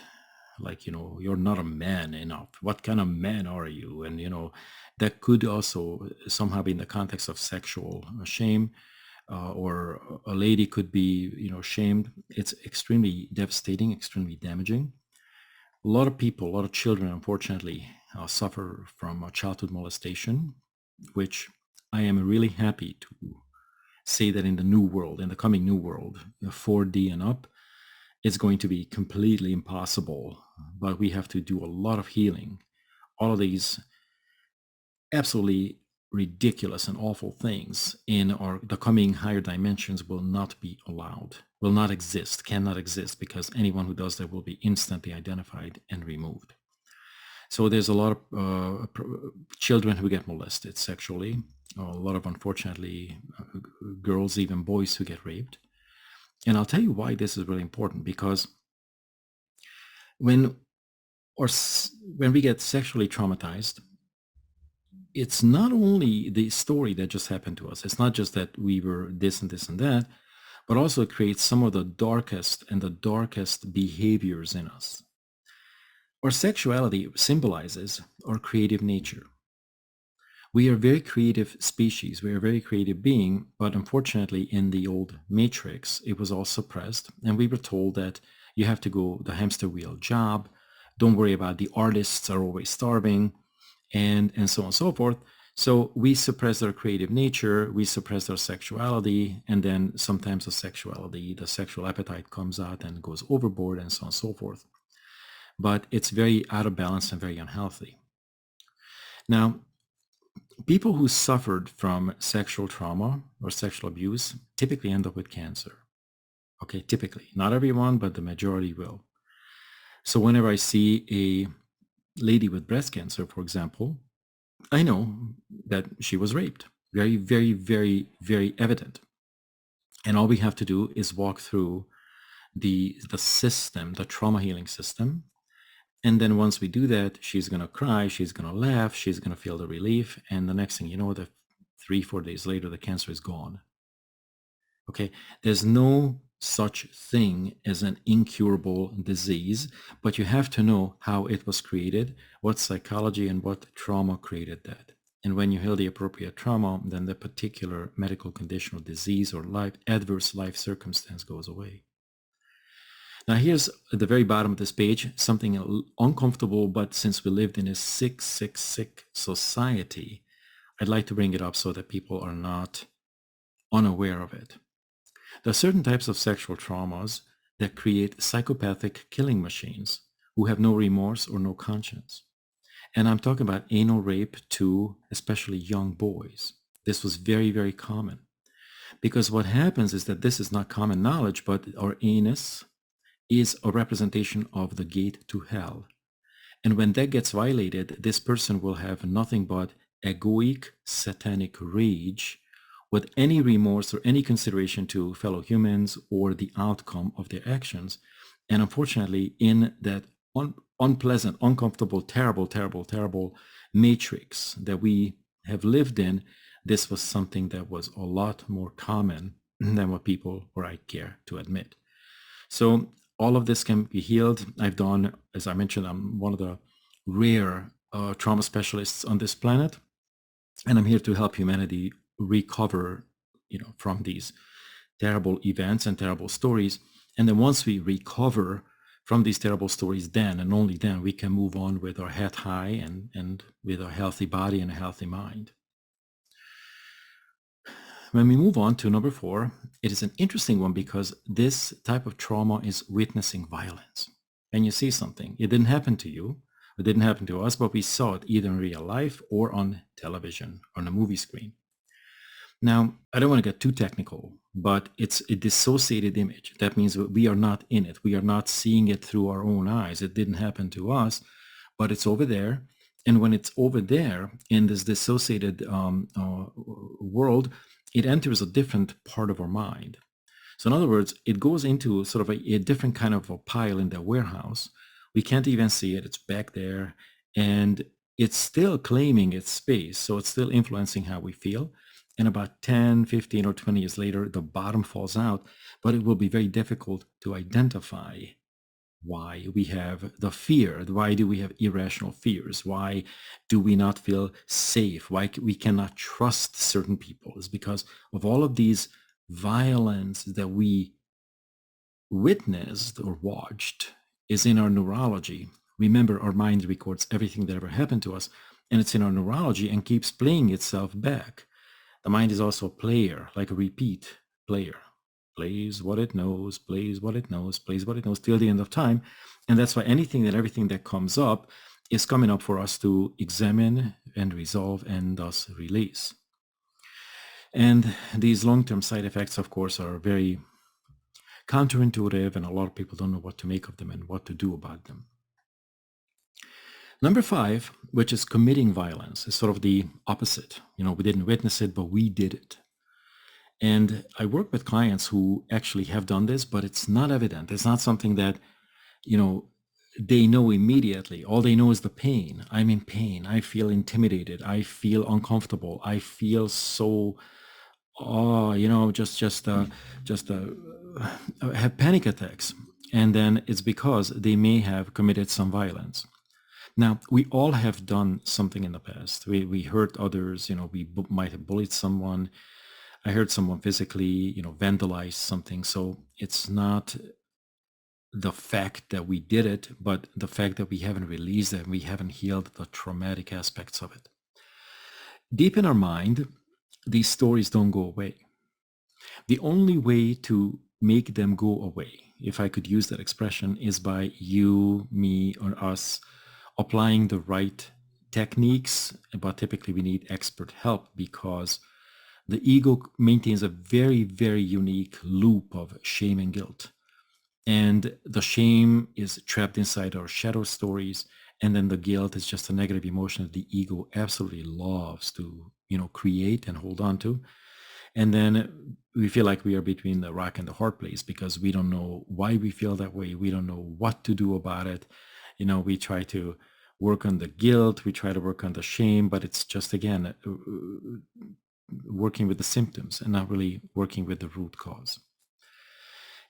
like, you're not a man enough. What kind of man are you? And, that could also somehow be in the context of sexual shame, or a lady could be, shamed. It's extremely devastating, extremely damaging. A lot of people, a lot of children, unfortunately, suffer from childhood molestation, which I am really happy to say that in the new world, in the coming new world, 4D and up, it's going to be completely impossible, but we have to do a lot of healing. All of these absolutely ridiculous and awful things in the coming higher dimensions will not be allowed, will not exist, cannot exist, because anyone who does that will be instantly identified and removed. So there's a lot of children who get molested sexually, a lot of, unfortunately, girls, even boys who get raped. And I'll tell you why this is really important, because when we get sexually traumatized, it's not only the story that just happened to us. It's not just that we were this and this and that, but also it creates some of the darkest behaviors in us. Our sexuality symbolizes our creative nature. We are a very creative species. We are a very creative being, but unfortunately in the old matrix, it was all suppressed. And we were told that you have to go the hamster wheel job. Don't worry about the artists are always starving, and so on and so forth. So we suppress our creative nature, we suppress our sexuality, and then sometimes the sexual appetite comes out and goes overboard, and so on and so forth. But it's very out of balance and very unhealthy. Now, people who suffered from sexual trauma or sexual abuse typically end up with cancer. Okay, typically. Not everyone, but the majority will. So whenever I see a lady with breast cancer, for example, I know that she was raped. Very, very, very, very evident. And all we have to do is walk through the system, the trauma healing system. And then once we do that, she's going to cry, she's going to laugh, she's going to feel the relief. And the next thing you know, 3-4 days later, the cancer is gone. Okay, there's no such thing as an incurable disease, but you have to know how it was created, what psychology and what trauma created that. And when you heal the appropriate trauma, then the particular medical condition or disease or adverse life circumstance goes away. Now here's at the very bottom of this page, something uncomfortable, but since we lived in a sick society, I'd like to bring it up so that people are not unaware of it. There are certain types of sexual traumas that create psychopathic killing machines who have no remorse or no conscience. And I'm talking about anal rape to especially young boys. This was very, very common. Because what happens is that this is not common knowledge, but our anus is a representation of the gate to hell. And when that gets violated, this person will have nothing but egoic satanic rage with any remorse or any consideration to fellow humans or the outcome of their actions. And unfortunately, in that unpleasant, uncomfortable, terrible matrix that we have lived in, this was something that was a lot more common than what people or I care to admit. So all of this can be healed. I've done, as I mentioned, I'm one of the rare trauma specialists on this planet, and I'm here to help humanity recover, from these terrible events and terrible stories. And then once we recover, from these terrible stories, then and only then we can move on with our head high and with a healthy body and a healthy mind. When we move on to number 4, it is an interesting one because this type of trauma is witnessing violence. And you see something. It didn't happen to you. It didn't happen to us, but we saw it either in real life or on television, on a movie screen. Now, I don't want to get too technical, but it's a dissociated image. That means we are not in it. We are not seeing it through our own eyes. It didn't happen to us, but it's over there. And when it's over there in this dissociated world, it enters a different part of our mind. So in other words, it goes into sort of a different kind of a pile in the warehouse. We can't even see it. It's back there. And it's still claiming its space. So it's still influencing how we feel. And about 10, 15, or 20 years later, the bottom falls out. But it will be very difficult to identify why we have the fear. Why do we have irrational fears? Why do we not feel safe? Why we cannot trust certain people? Is because of all of these violence that we witnessed or watched is in our neurology. Remember, our mind records everything that ever happened to us, and it's in our neurology and keeps playing itself back. The mind is also a player, like a repeat player. Plays what it knows, plays what it knows, plays what it knows till the end of time. And that's why anything and everything that comes up is coming up for us to examine and resolve and thus release. And these long-term side effects, of course, are very counterintuitive, and a lot of people don't know what to make of them and what to do about them. Number 5, which is committing violence, is sort of the opposite. We didn't witness it, but we did it. And I work with clients who actually have done this, but it's not evident. It's not something that, they know immediately. All they know is the pain. I'm in pain. I feel intimidated. I feel uncomfortable. I feel so, have panic attacks. And then it's because they may have committed some violence. Now, we all have done something in the past. We hurt others, we might have bullied someone. I heard someone physically, vandalize something. So it's not the fact that we did it, but the fact that we haven't released it and we haven't healed the traumatic aspects of it. Deep in our mind, these stories don't go away. The only way to make them go away, if I could use that expression, is by you, me, or us applying the right techniques, but typically we need expert help because the ego maintains a very, very unique loop of shame and guilt. And the shame is trapped inside our shadow stories. And then the guilt is just a negative emotion that the ego absolutely loves to, create and hold on to. And then we feel like we are between the rock and the hard place because we don't know why we feel that way. We don't know what to do about it. We try to work on the guilt. We try to work on the shame, but it's just, again, working with the symptoms and not really working with the root cause.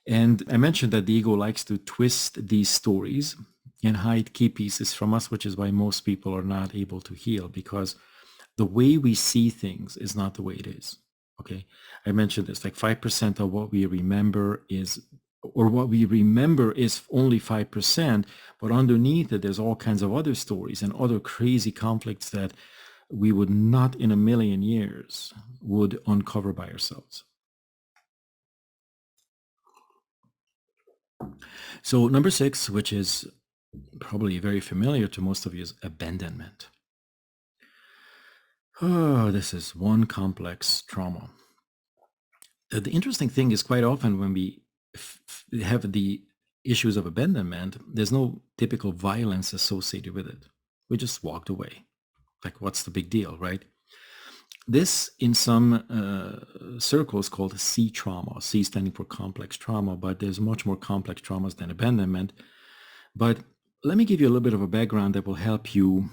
And I mentioned that the ego likes to twist these stories and hide key pieces from us, which is why most people are not able to heal, because the way we see things is not the way it is. Okay. I mentioned this, like 5% of what we remember is only 5%, but underneath it, there's all kinds of other stories and other crazy conflicts that we would not in a million years would uncover by ourselves. So number 6, which is probably very familiar to most of you, is abandonment. Oh, this is one complex trauma. The interesting thing is quite often when we have the issues of abandonment, there's no typical violence associated with it. We just walked away. Like, what's the big deal, right? This, in some circles, called C trauma. C standing for complex trauma, but there's much more complex traumas than abandonment. But let me give you a little bit of a background that will help you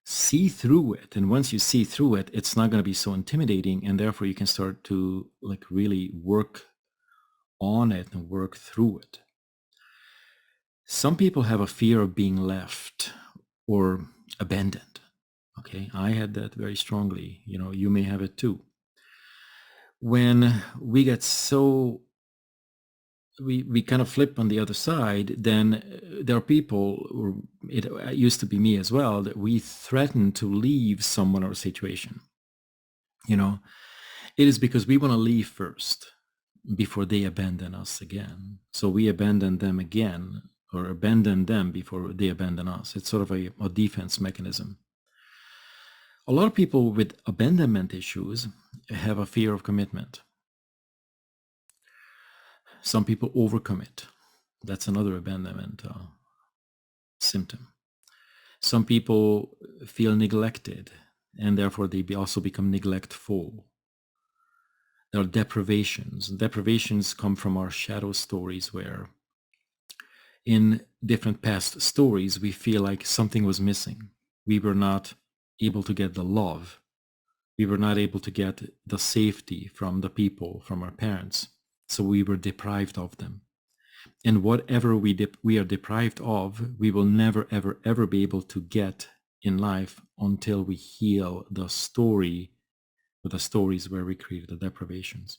see through it. And once you see through it, it's not going to be so intimidating, and therefore you can start to really work on it and work through it. Some people have a fear of being left or abandoned. Okay, I had that very strongly. You may have it too. When we get so we kind of flip on the other side, then there are people, or it used to be me as well, that we threaten to leave someone or situation. You know, it is because we want to leave first before they abandon us again. So we abandon them again, or abandon them before they abandon us. It's sort of a defense mechanism. A lot of people with abandonment issues have a fear of commitment. Some people overcommit. That's another abandonment symptom. Some people feel neglected, and therefore they also become neglectful. There are deprivations. Deprivations come from our shadow stories, where in different past stories, we feel like something was missing. We were not able to get the love. We were not able to get the safety from the people, from our parents. So we were deprived of them. And whatever we are deprived of, we will never, ever, ever be able to get in life until we heal the story, or the stories where we created the deprivations.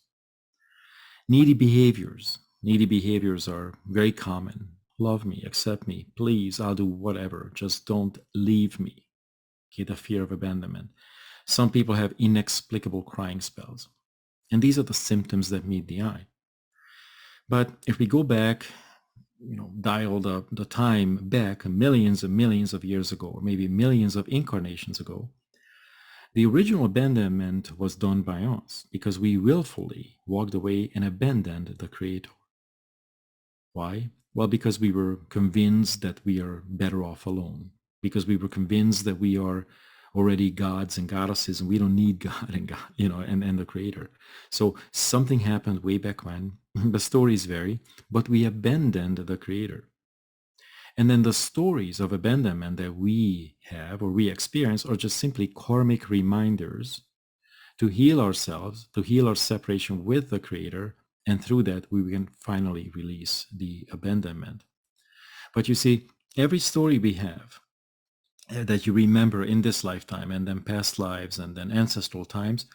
Needy behaviors. Needy behaviors are very common. Love me, accept me, please, I'll do whatever. Just don't leave me. Okay, the fear of abandonment. Some people have inexplicable crying spells. And these are the symptoms that meet the eye. But if we go back, dial the time back millions and millions of years ago, or maybe millions of incarnations ago, the original abandonment was done by us because we willfully walked away and abandoned the Creator. Why? Well, because we were convinced that we are better off alone, because we were convinced that we are already gods and goddesses and we don't need God and God, and the Creator. So something happened way back when. The stories vary, but we abandoned the Creator. And then the stories of abandonment that we have or we experience are just simply karmic reminders to heal ourselves, to heal our separation with the Creator, and through that we can finally release the abandonment. But you see, every story we have that you remember in this lifetime, and then past lives, and then ancestral times,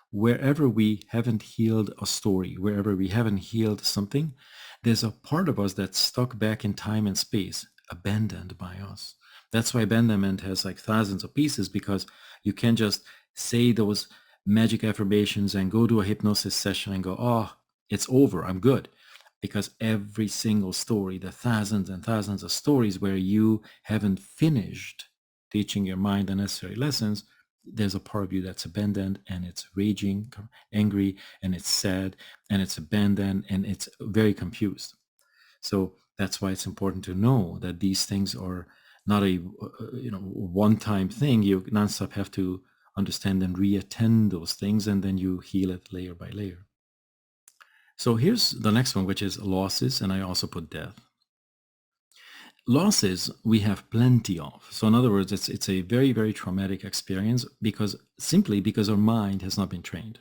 wherever we haven't healed a story, wherever we haven't healed something, there's a part of us that's stuck back in time and space, abandoned by us. That's why abandonment has like thousands of pieces, because you can't just say those magic affirmations and go to a hypnosis session and go, oh, it's over, I'm good. Because every single story, the thousands and thousands of stories where you haven't finished teaching your mind the necessary lessons, there's a part of you that's abandoned, and it's raging, angry, and it's sad, and it's abandoned, and it's very confused. So that's why it's important to know that these things are not a one-time thing. You nonstop have to understand and reattend those things, and then you heal it layer by layer. So here's the next one, which is losses, and I also put death. Losses we have plenty of. So in other words, it's a very, very traumatic experience, simply because our mind has not been trained.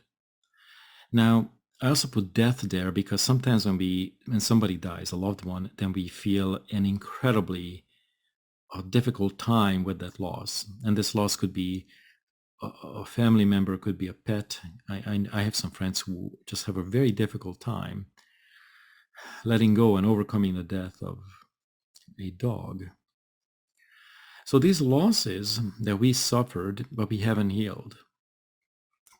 Now, I also put death there because sometimes when somebody dies, a loved one, then we feel an incredibly difficult time with that loss. And this loss could be a family member, could be a pet. I have some friends who just have a very difficult time letting go and overcoming the death of a dog. So these losses that we suffered but we haven't healed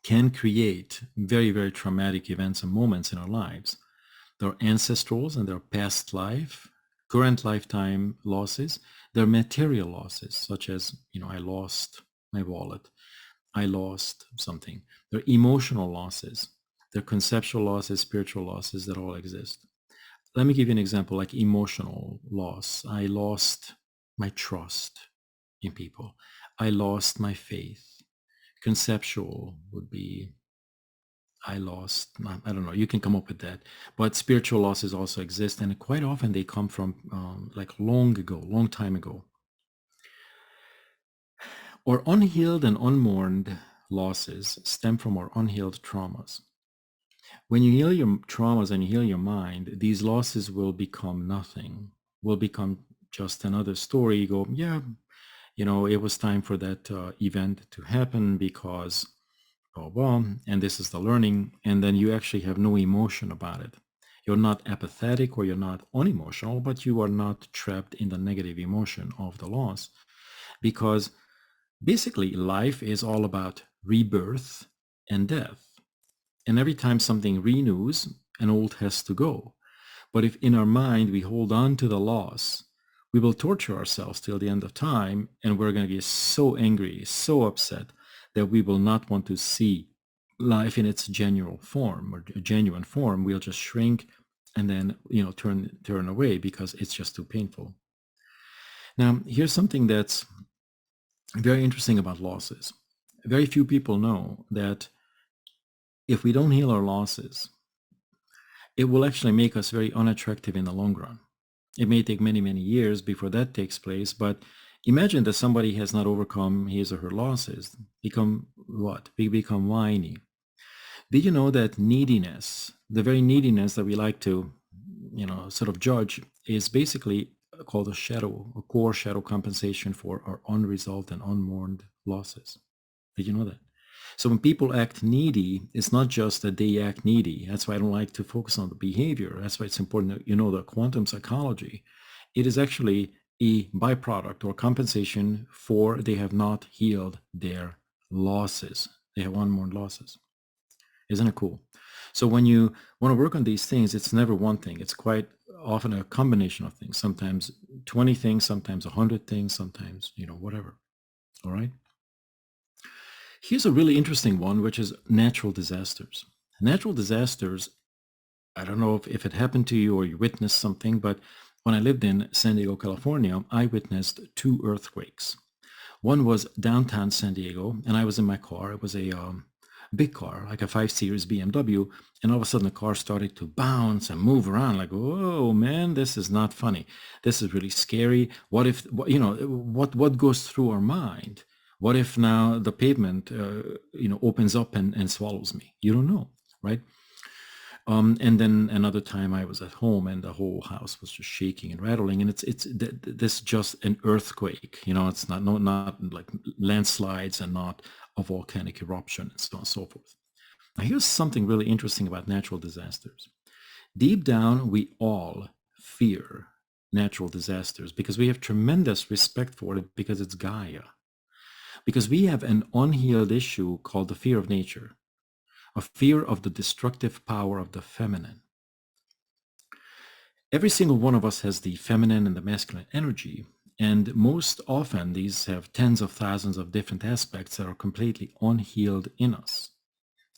can create very, very traumatic events and moments in our lives. There are ancestrals and there are past life, current lifetime losses. There are material losses, such as, I lost my wallet. I lost something. There are emotional losses. There are conceptual losses, spiritual losses that all exist. Let me give you an example, like emotional loss. I lost my trust in people. I lost my faith. Conceptual would be, I don't know, you can come up with that. But spiritual losses also exist, and quite often they come from like long time ago. Our unhealed and unmourned losses stem from our unhealed traumas. When you heal your traumas and you heal your mind, these losses will become nothing, will become just another story. You go, yeah, it was time for that event to happen because, and this is the learning. And then you actually have no emotion about it. You're not apathetic or you're not unemotional, but you are not trapped in the negative emotion of the loss. Because basically, life is all about rebirth and death. And every time something renews, an old has to go. But if in our mind we hold on to the loss, we will torture ourselves till the end of time, and we're going to get so angry, so upset that we will not want to see life in its genuine form or genuine form. We'll just shrink and then turn away because it's just too painful. Now, here's something that's very interesting about losses. Very few people know that if we don't heal our losses, it will actually make us very unattractive in the long run. It may take many, many years before that takes place, but imagine that somebody has not overcome his or her losses. Become what? We become whiny. Did you know that neediness, the very neediness that we like to, sort of judge, is basically called a core shadow compensation for our unresolved and unmourned losses? Did you know that? So when people act needy, it's not just that they act needy. That's why I don't like to focus on the behavior. That's why it's important that you know the quantum psychology. It is actually a byproduct or compensation for they have not healed their losses. They have unmourned losses. Isn't it cool? So when you want to work on these things, it's never one thing. It's quite often a combination of things. Sometimes 20 things, sometimes 100 things, sometimes, whatever. All right. Here's a really interesting one, which is natural disasters. Natural disasters, I don't know if it happened to you or you witnessed something, but when I lived in San Diego, California, I witnessed 2 earthquakes. One was downtown San Diego, and I was in my car. It was a big car, like a 5 Series BMW, and all of a sudden the car started to bounce and move around like, whoa, man, this is not funny. This is really scary. What if, what goes through our mind? What if now the pavement, opens up and swallows me? You don't know, right? And then another time I was at home and the whole house was just shaking and rattling, and it's this just an earthquake. It's not like landslides and not a volcanic eruption and so on and so forth. Now here's something really interesting about natural disasters. Deep down, we all fear natural disasters because we have tremendous respect for it because it's Gaia. Because we have an unhealed issue called the fear of nature, a fear of the destructive power of the feminine. Every single one of us has the feminine and the masculine energy, and most often these have tens of thousands of different aspects that are completely unhealed in us.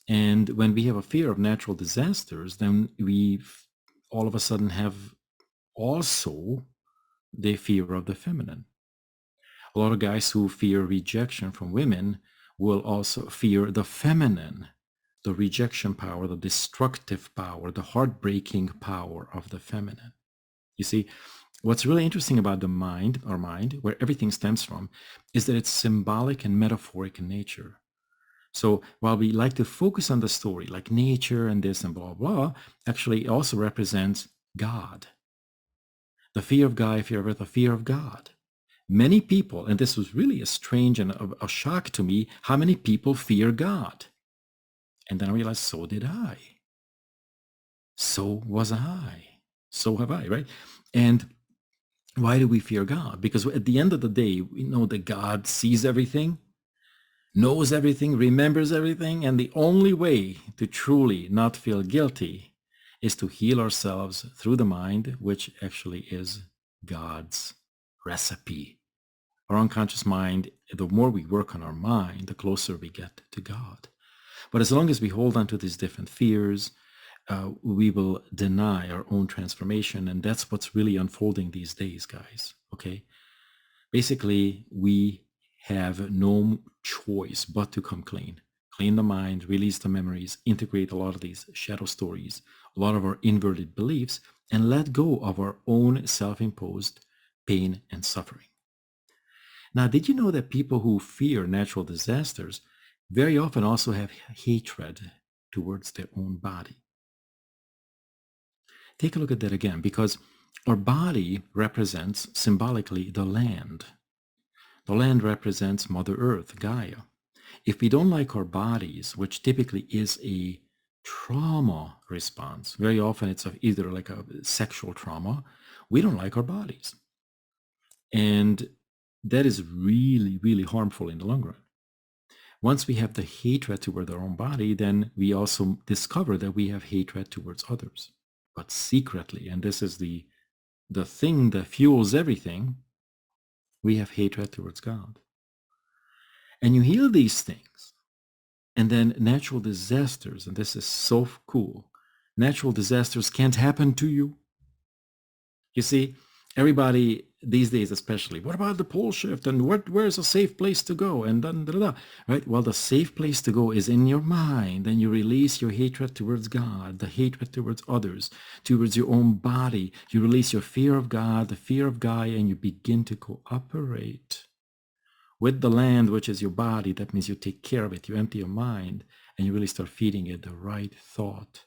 And when we have a fear of natural disasters, then we all of a sudden have also the fear of the feminine. A lot of guys who fear rejection from women will also fear the feminine, the rejection power, the destructive power, the heartbreaking power of the feminine. You see, what's really interesting about the mind, our mind, where everything stems from, is that it's symbolic and metaphoric in nature. So while we like to focus on the story, like nature and this and blah, blah, actually it also represents God. The fear of God, if you're ever the fear of God. Many people, and this was really a strange and a shock to me, how many people fear God. And then I realized, so did I. So was I. So have I, right? And why do we fear God? Because at the end of the day, we know that God sees everything, knows everything, remembers everything, and the only way to truly not feel guilty is to heal ourselves through the mind, which actually is God's recipe. Our unconscious mind, the more we work on our mind, the closer we get to God. But as long as we hold on to these different fears, we will deny our own transformation. And that's what's really unfolding these days, guys. Okay. Basically, we have no choice but to come clean. Clean the mind, release the memories, integrate a lot of these shadow stories, a lot of our inverted beliefs, and let go of our own self-imposed pain and suffering. Now, did you know that people who fear natural disasters very often also have hatred towards their own body? Take a look at that again, because our body represents symbolically the land. The land represents Mother Earth, Gaia. If we don't like our bodies, which typically is a trauma response. Very often it's either like a sexual trauma. We don't like our bodies. And that is really, really harmful in the long run. Once we have the hatred toward our own body, then we also discover that we have hatred towards others, but secretly. And this is the thing that fuels everything. We have hatred towards God. And you heal these things. And then natural disasters, and this is so cool. Natural disasters can't happen to you. You see, everybody these days, especially, what about the pole shift? And where's a safe place to go? And da, da, da, da. Right? Well, the safe place to go is in your mind. Then you release your hatred towards God, the hatred towards others, towards your own body. You release your fear of God, the fear of Gaia, and you begin to cooperate with the land, which is your body. That means you take care of it. You empty your mind, and you really start feeding it the right thought,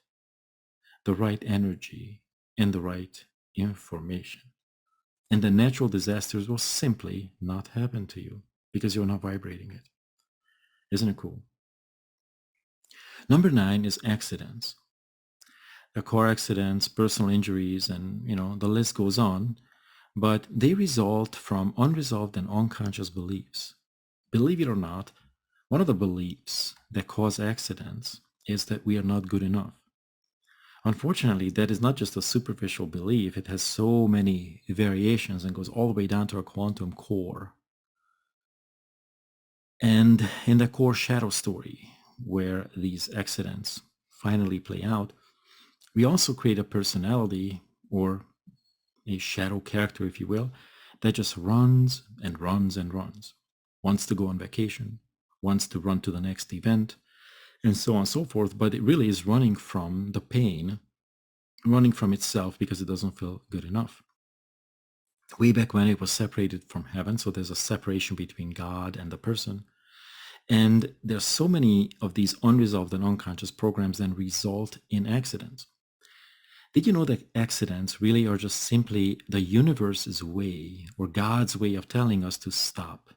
the right energy, and the right information. And the natural disasters will simply not happen to you because you're not vibrating it. Isn't it cool? Number 9 is accidents. The car accidents, personal injuries, and the list goes on, but they result from unresolved and unconscious beliefs. Believe it or not, one of the beliefs that cause accidents is that we are not good enough. Unfortunately, that is not just a superficial belief. It has so many variations and goes all the way down to our quantum core. And in the core shadow story, where these accidents finally play out, we also create a personality, or a shadow character, if you will, that just runs and runs and runs, wants to go on vacation, wants to run to the next event, and so on and so forth. But it really is running from the pain, running from itself because it doesn't feel good enough. Way back when, it was separated from heaven, so there's a separation between God and the person. And there's so many of these unresolved and unconscious programs that result in accidents. Did you know that accidents really are just simply the universe's way, or God's way of telling us to stop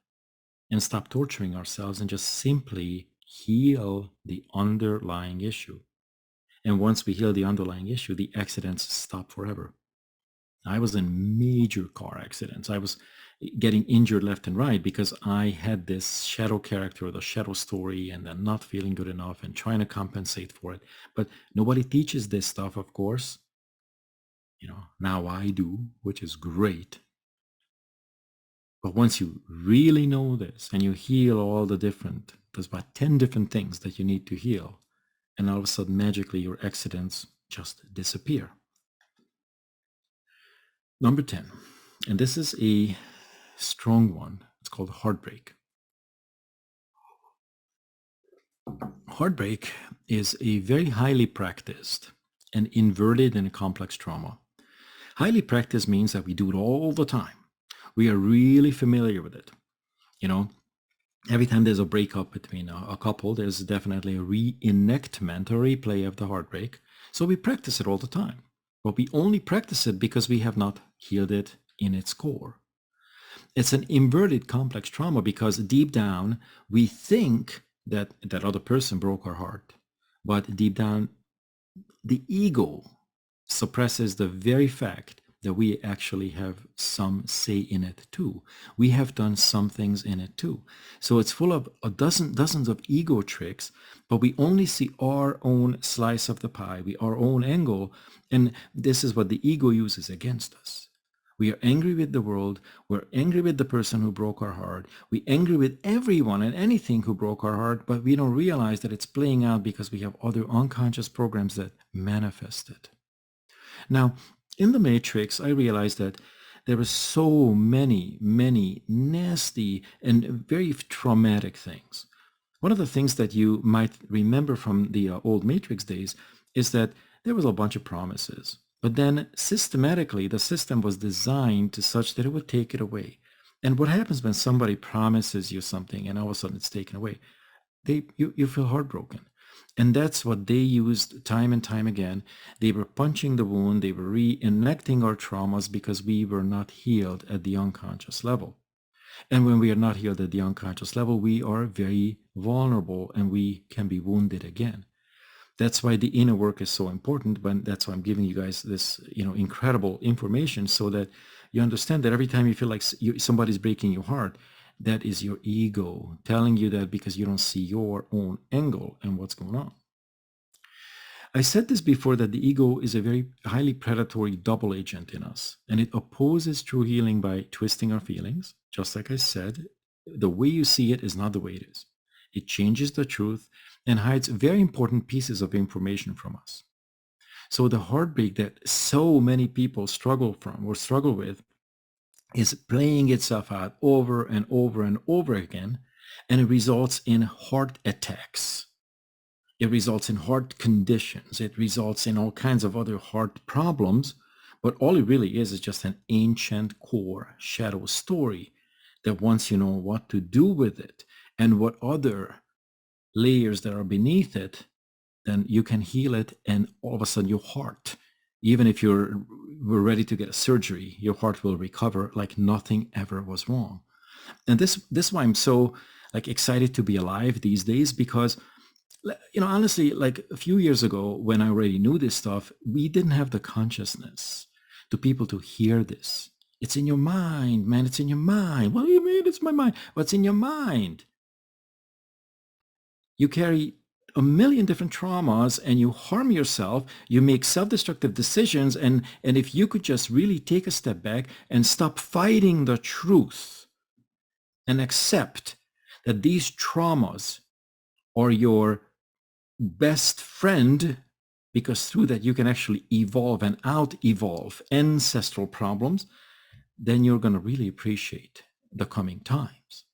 and stop torturing ourselves and just simply heal the underlying issue? And once we heal the underlying issue, the accidents stop forever. I was in major car accidents. I was getting injured left and right because I had this shadow character, the shadow story, and then not feeling good enough and trying to compensate for it. But nobody teaches this stuff, of course. Now I do, which is great. But once you really know this and you heal all there's about 10 different things that you need to heal. And all of a sudden, magically, your accidents just disappear. Number 10, and this is a strong one. It's called heartbreak. Heartbreak is a very highly practiced and inverted and complex trauma. Highly practiced means that we do it all the time. We are really familiar with it. Every time there's a breakup between a couple, there's definitely a reenactment or replay of the heartbreak. So we practice it all the time. But we only practice it because we have not healed it in its core. It's an inverted complex trauma because deep down, we think that that other person broke our heart. But deep down, the ego suppresses the very fact that we actually have some say in it too. We have done some things in it too. So it's full of dozens of ego tricks, but we only see our own slice of the pie, our own angle, and this is what the ego uses against us. We are angry with the world. We're angry with the person who broke our heart. We're angry with everyone and anything who broke our heart, but we don't realize that it's playing out because we have other unconscious programs that manifest it. Now, in the Matrix, I realized that there were so many nasty and very traumatic things. One of the things that you might remember from the old Matrix days is that there was a bunch of promises. But then systematically, the system was designed to such that it would take it away. And what happens when somebody promises you something and all of a sudden it's taken away? You feel heartbroken. And that's what they used time and time again. They were punching the wound. They were reenacting our traumas because we were not healed at the unconscious level. And when we are not healed at the unconscious level, we are very vulnerable and we can be wounded again. That's why the inner work is so important, but that's why I'm giving you guys this, incredible information so that you understand that every time you feel like somebody's breaking your heart, that is your ego telling you that because you don't see your own angle and what's going on. I said this before that the ego is a very highly predatory double agent in us, and it opposes true healing by twisting our feelings. Just like I said, the way you see it is not the way it is. It changes the truth and hides very important pieces of information from us. So the heartbreak that so many people struggle with is playing itself out over and over and over again, and it results in heart attacks. It results in heart conditions. It results in all kinds of other heart problems. But all it really is just an ancient core shadow story that once you know what to do with it and what other layers that are beneath it, then you can heal it. And all of a sudden your heart, even if we're ready to get a surgery, your heart will recover like nothing ever was wrong. And this is why I'm so excited to be alive these days, because honestly, like a few years ago when I already knew this stuff, we didn't have the consciousness to people to hear this. It's in your mind, man. It's in your mind. What do you mean it's my mind? What's in your mind? You carry a million different traumas and you harm yourself. You make self-destructive decisions. And if you could just really take a step back and stop fighting the truth and accept that these traumas are your best friend, because through that you can actually evolve and out-evolve ancestral problems, then you're going to really appreciate the coming times.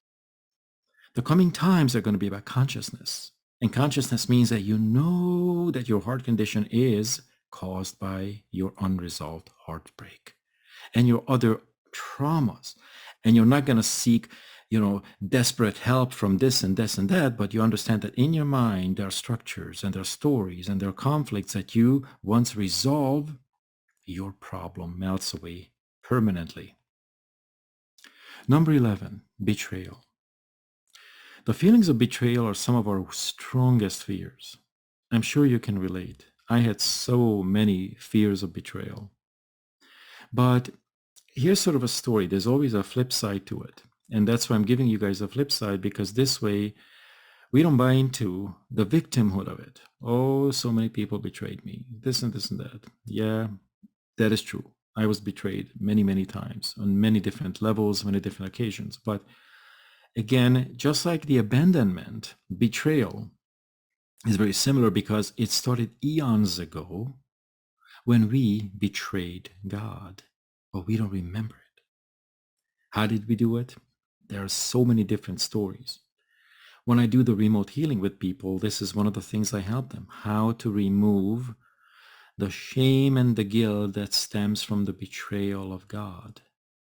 The coming times are going to be about consciousness. And consciousness means that you know that your heart condition is caused by your unresolved heartbreak and your other traumas. And you're not going to seek desperate help from this and this and that, but you understand that in your mind, there are structures and there are stories and there are conflicts that you once resolve, your problem melts away permanently. Number 11, betrayal. The feelings of betrayal are some of our strongest fears. I'm sure you can relate. I had so many fears of betrayal. But here's sort of a story. There's always a flip side to it. And that's why I'm giving you guys a flip side, because this way we don't buy into the victimhood of it. Oh, so many people betrayed me. This and this and that. Yeah, that is true. I was betrayed many, many times on many different levels, many different occasions. But again, just like the abandonment, betrayal is very similar because it started eons ago when we betrayed God, but we don't remember it. How did we do it? There are so many different stories. When I do the remote healing with people, this is one of the things I help them, how to remove the shame and the guilt that stems from the betrayal of God.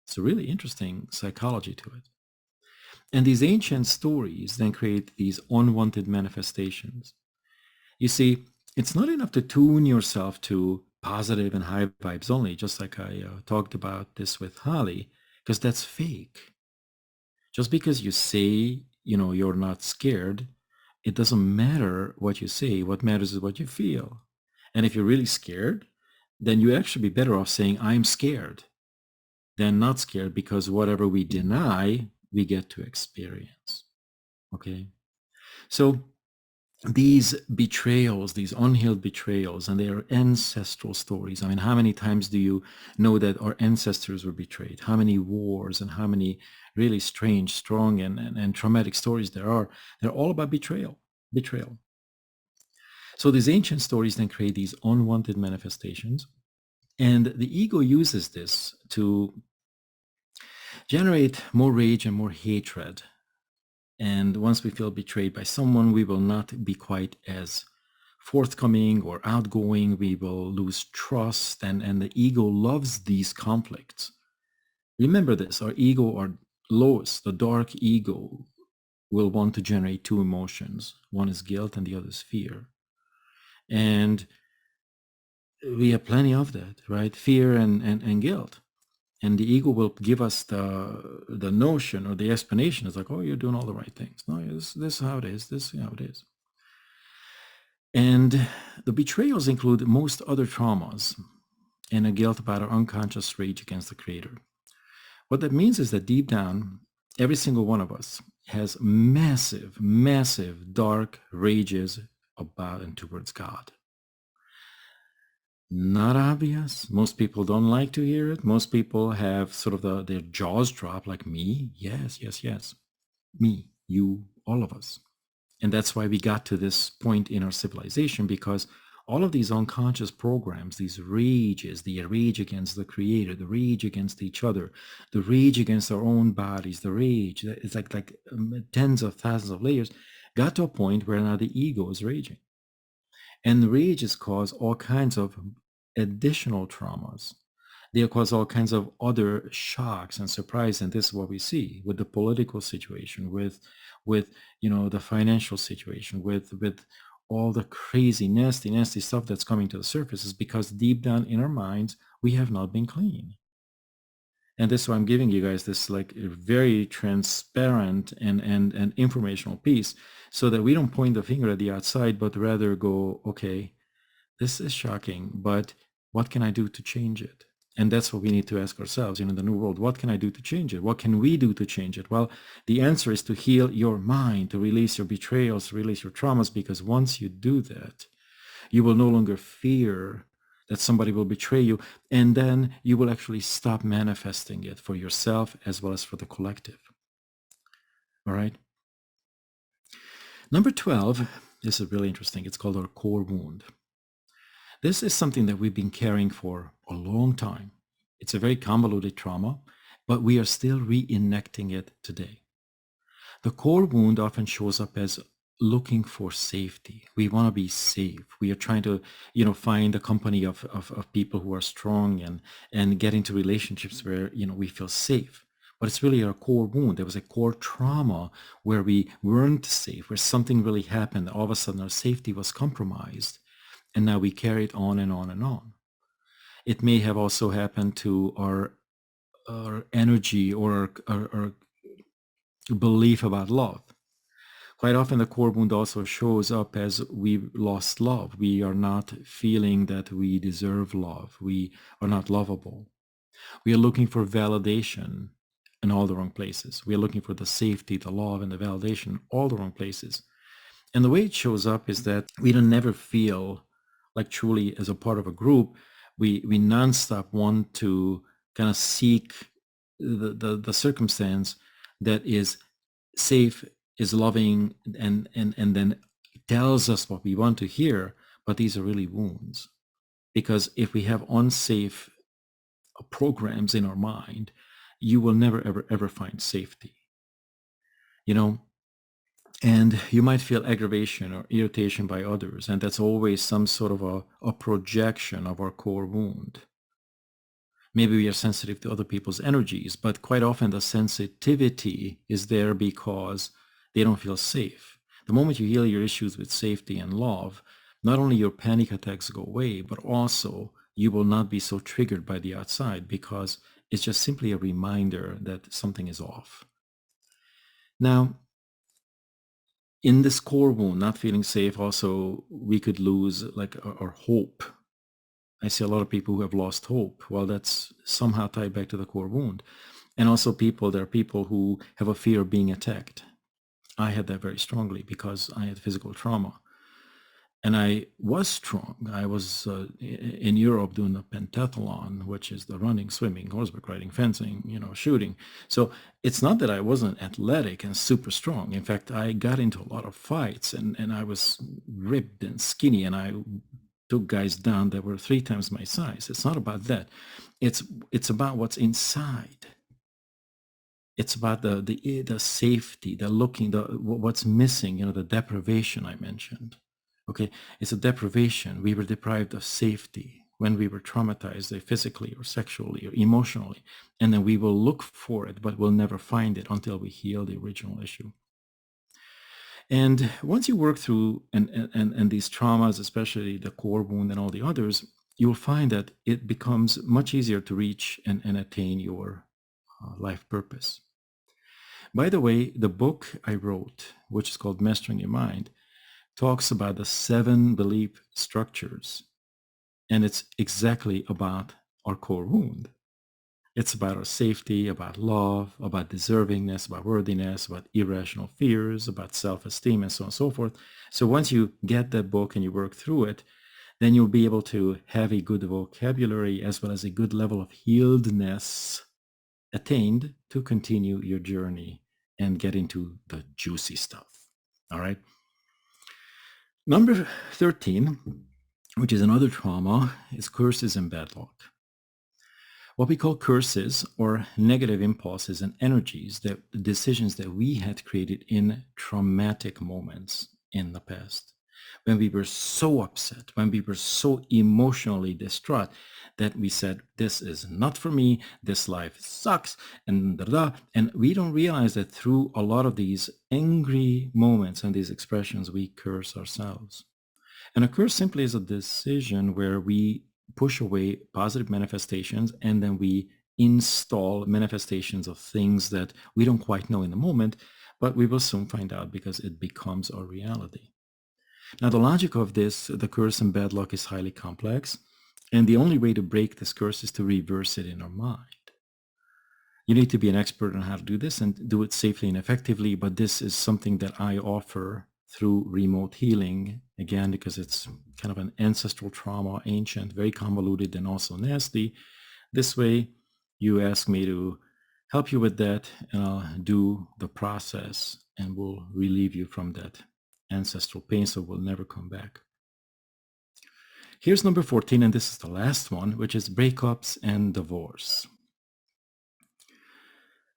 It's a really interesting psychology to it. And these ancient stories then create these unwanted manifestations. You see, it's not enough to tune yourself to positive and high vibes only, just like I talked about this with Holly, because that's fake. Just because you say, you're not scared, it doesn't matter what you say. What matters is what you feel. And if you're really scared, then you actually be better off saying, I'm scared, than not scared, because whatever we deny, we get to experience. Okay? So these betrayals, these unhealed betrayals, and their ancestral stories. I mean, how many times do you know that our ancestors were betrayed? How many wars and how many really strange, strong, and traumatic stories there are? They're all about betrayal. So these ancient stories then create these unwanted manifestations. And the ego uses this to generate more rage and more hatred. And once we feel betrayed by someone, we will not be quite as forthcoming or outgoing. We will lose trust, and the ego loves these conflicts. Remember this, our ego, our lowest, the dark ego, will want to generate two emotions. One is guilt and the other is fear. And we have plenty of that, right? Fear and guilt. And the ego will give us the notion or the explanation. It's like, oh, you're doing all the right things. No, this is how it is. This is how it is. And the betrayals include most other traumas and a guilt about our unconscious rage against the Creator. What that means is that deep down, every single one of us has massive, massive dark rages about and towards God. Not obvious. Most people don't like to hear it. Most people have sort of their jaws drop like me. Yes, yes, yes. Me, you, all of us. And that's why we got to this point in our civilization, because all of these unconscious programs, these rages, the rage against the Creator, the rage against each other, the rage against our own bodies, the rage, it's like tens of thousands of layers, got to a point where now the ego is raging. And the rages cause all kinds of additional traumas. They cause all kinds of other shocks and surprise, and this is what we see with the political situation, with the financial situation, with all the crazy, nasty stuff that's coming to the surface, is because deep down in our minds we have not been clean. And this is why I'm giving you guys this like a very transparent and informational piece, so that we don't point the finger at the outside, but rather go, okay, this is shocking, but what can I do to change it? And that's what we need to ask ourselves in the new world. What can I do to change it? What can we do to change it? Well, the answer is to heal your mind, to release your betrayals, to release your traumas, because once you do that, you will no longer fear that somebody will betray you, and then you will actually stop manifesting it for yourself as well as for the collective. All right? Number 12, this is really interesting. It's called our core wound. This is something that we've been carrying for a long time. It's a very convoluted trauma, but we are still reenacting it today. The core wound often shows up as looking for safety. We want to be safe. We are trying to, find a company of people who are strong and get into relationships where, we feel safe. But it's really our core wound. There was a core trauma where we weren't safe, where something really happened. All of a sudden, our safety was compromised. And now we carry it on and on and on. It may have also happened to our energy or our belief about love. Quite often the core wound also shows up as we've lost love. We are not feeling that we deserve love. We are not lovable. We are looking for validation in all the wrong places. We are looking for the safety, the love, and the validation, all the wrong places. And the way it shows up is that we don't never feel like truly as a part of a group. We nonstop want to kind of seek the circumstance that is safe, is loving, and then tells us what we want to hear. But these are really wounds, because if we have unsafe programs in our mind, you will never ever find safety. And you might feel aggravation or irritation by others, and that's always some sort of a projection of our core wound. Maybe we are sensitive to other people's energies, but quite often the sensitivity is there because they don't feel safe. The moment you heal your issues with safety and love, not only your panic attacks go away, but also you will not be so triggered by the outside, because it's just simply a reminder that something is off. Now, in this core wound, not feeling safe, also we could lose like our hope. I see a lot of people who have lost hope. Well, that's somehow tied back to the core wound. And also there are people who have a fear of being attacked. I had that very strongly because I had physical trauma. And I was strong. I was in Europe doing the pentathlon, which is the running, swimming, horseback riding, fencing, shooting. So it's not that I wasn't athletic and super strong. In fact, I got into a lot of fights, and I was ripped and skinny, and I took guys down that were 3 times my size. It's not about that. It's about what's inside. It's about the safety, the looking, what's missing, the deprivation I mentioned. Okay, it's a deprivation. We were deprived of safety when we were traumatized, physically or sexually or emotionally, and then we will look for it, but we'll never find it until we heal the original issue. And once you work through and these traumas, especially the core wound and all the others, you will find that it becomes much easier to reach and attain your life purpose. By the way, the book I wrote, which is called Mastering Your Mind, talks about the 7 belief structures. And it's exactly about our core wound. It's about our safety, about love, about deservingness, about worthiness, about irrational fears, about self-esteem, and so on and so forth. So once you get that book and you work through it, then you'll be able to have a good vocabulary as well as a good level of healedness attained to continue your journey and get into the juicy stuff. All right. Number 13, which is another trauma, is curses and bad luck. What we call curses or negative impulses and energies, that decisions that we had created in traumatic moments in the past, when we were so upset, when we were so emotionally distraught that we said, this is not for me, this life sucks, and and we don't realize that through a lot of these angry moments and these expressions, we curse ourselves. And a curse simply is a decision where we push away positive manifestations and then we install manifestations of things that we don't quite know in the moment, but we will soon find out because it becomes our reality. Now, the logic of this, the curse and bad luck, is highly complex. And the only way to break this curse is to reverse it in our mind. You need to be an expert on how to do this and do it safely and effectively, but this is something that I offer through remote healing, again, because it's kind of an ancestral trauma, ancient, very convoluted, and also nasty. This way, you ask me to help you with that, and I'll do the process and will relieve you from that ancestral pain so we'll never come back. Here's number 14, and this is the last one, which is breakups and divorce.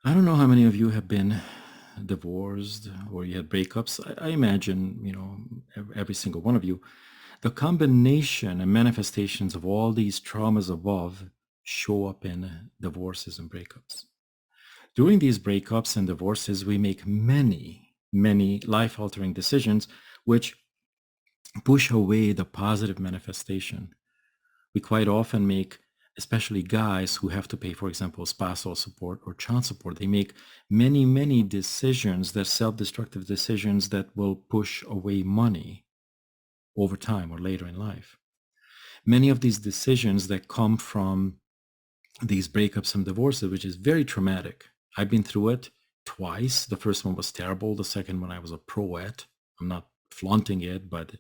I don't know how many of you have been divorced or you had breakups. I imagine, every single one of you. The combination and manifestations of all these traumas above show up in divorces and breakups. During these breakups and divorces, we make many, many life-altering decisions which push away the positive manifestation. We quite often make, especially guys who have to pay, for example, spousal support or child support, they make many, many decisions, that self-destructive decisions that will push away money over time or later in life. Many of these decisions that come from these breakups and divorces, which is very traumatic. I've been through it twice. The first one was terrible. The second one I was a pro at. I'm not flaunting it, but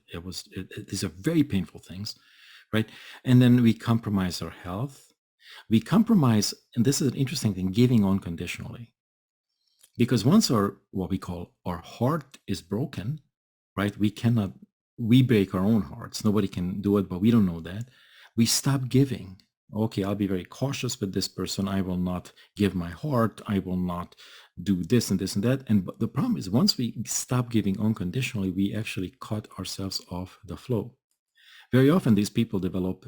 these are very painful things, right? And then we compromise our health. We compromise, and this is an interesting thing, giving unconditionally. Because once what we call our heart is broken, right? We break our own hearts. Nobody can do it, but we don't know that. We stop giving. Okay, I'll be very cautious with this person. I will not give my heart. I will not do this and this and that. And the problem is, once we stop giving unconditionally, we actually cut ourselves off the flow. Very often these people develop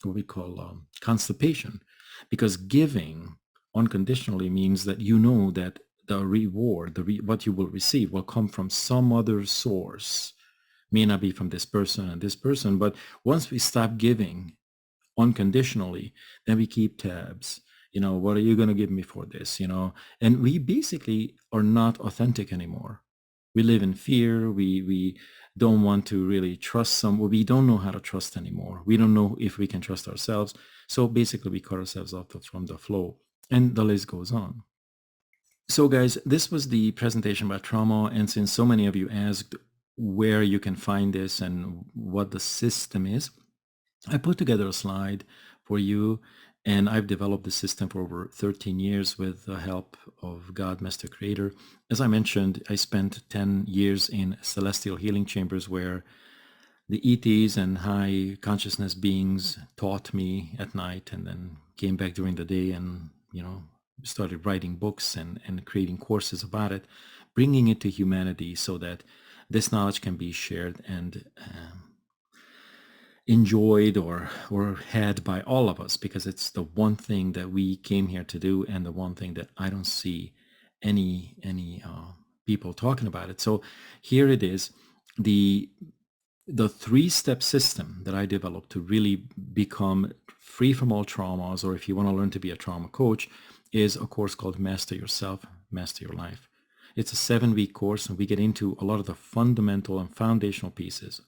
what we call constipation, because giving unconditionally means that you know that the reward, what you will receive, will come from some other source. May not be from this person and this person, but once we stop giving unconditionally, then we keep tabs. What are you going to give me for this? And we basically are not authentic anymore. We live in fear. We don't want to really trust we don't know how to trust anymore. We don't know if we can trust ourselves. So basically we cut ourselves off from the flow, and the list goes on. So guys, this was the presentation about trauma. And since so many of you asked where you can find this and what the system is, I put together a slide for you, and I've developed the system for over 13 years with the help of God, Master Creator. As I mentioned, I spent 10 years in celestial healing chambers where the ETs and high consciousness beings taught me at night, and then came back during the day and, started writing books and creating courses about it, bringing it to humanity so that this knowledge can be shared and enjoyed or had by all of us, because it's the one thing that we came here to do, and the one thing that I don't see any people talking about it. So here it is, the 3-step system that I developed to really become free from all traumas, or if you want to learn to be a trauma coach, is a course called Master Yourself, Master Your Life. It's a 7-week course, and we get into a lot of the fundamental and foundational pieces.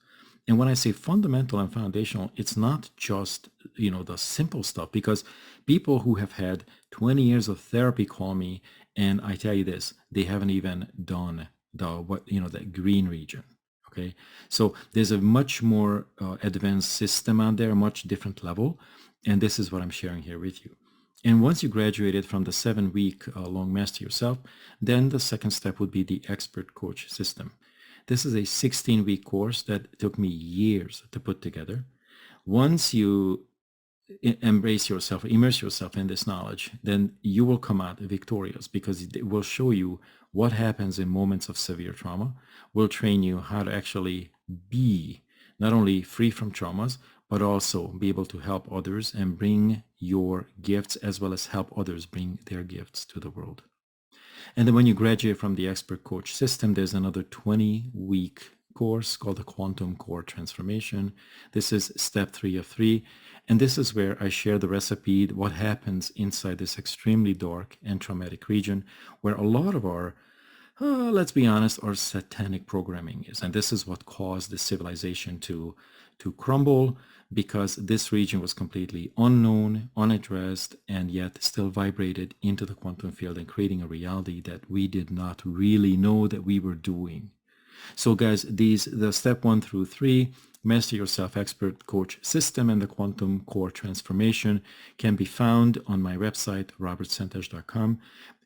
And when I say fundamental and foundational, it's not just, the simple stuff, because people who have had 20 years of therapy call me, and I tell you this, they haven't even done the green region. Okay. So there's a much more advanced system out there, a much different level. And this is what I'm sharing here with you. And once you graduated from the 7-week long Master Yourself, then the second step would be the expert coach system. This is a 16-week course that took me years to put together. Once you embrace yourself, immerse yourself in this knowledge, then you will come out victorious, because it will show you what happens in moments of severe trauma. Will train you how to actually be not only free from traumas, but also be able to help others and bring your gifts, as well as help others bring their gifts to the world. And then when you graduate from the expert coach system, there's another 20-week course called the Quantum Core Transformation. This is step 3 of 3. And this is where I share the recipe, what happens inside this extremely dark and traumatic region, where a lot of our, let's be honest, our satanic programming is. And this is what caused this civilization to crumble, because this region was completely unknown, unaddressed, and yet still vibrated into the quantum field and creating a reality that we did not really know that we were doing. So guys, the step 1 through 3, Master Yourself Expert Coach System and the Quantum Core Transformation, can be found on my website, robertszentes.com.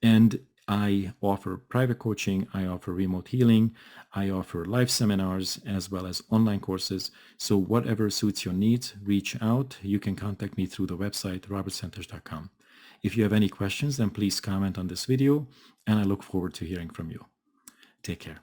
And I offer private coaching, I offer remote healing, I offer live seminars, as well as online courses. So whatever suits your needs, reach out. You can contact me through the website, robertszentes.com. If you have any questions, then please comment on this video, and I look forward to hearing from you. Take care.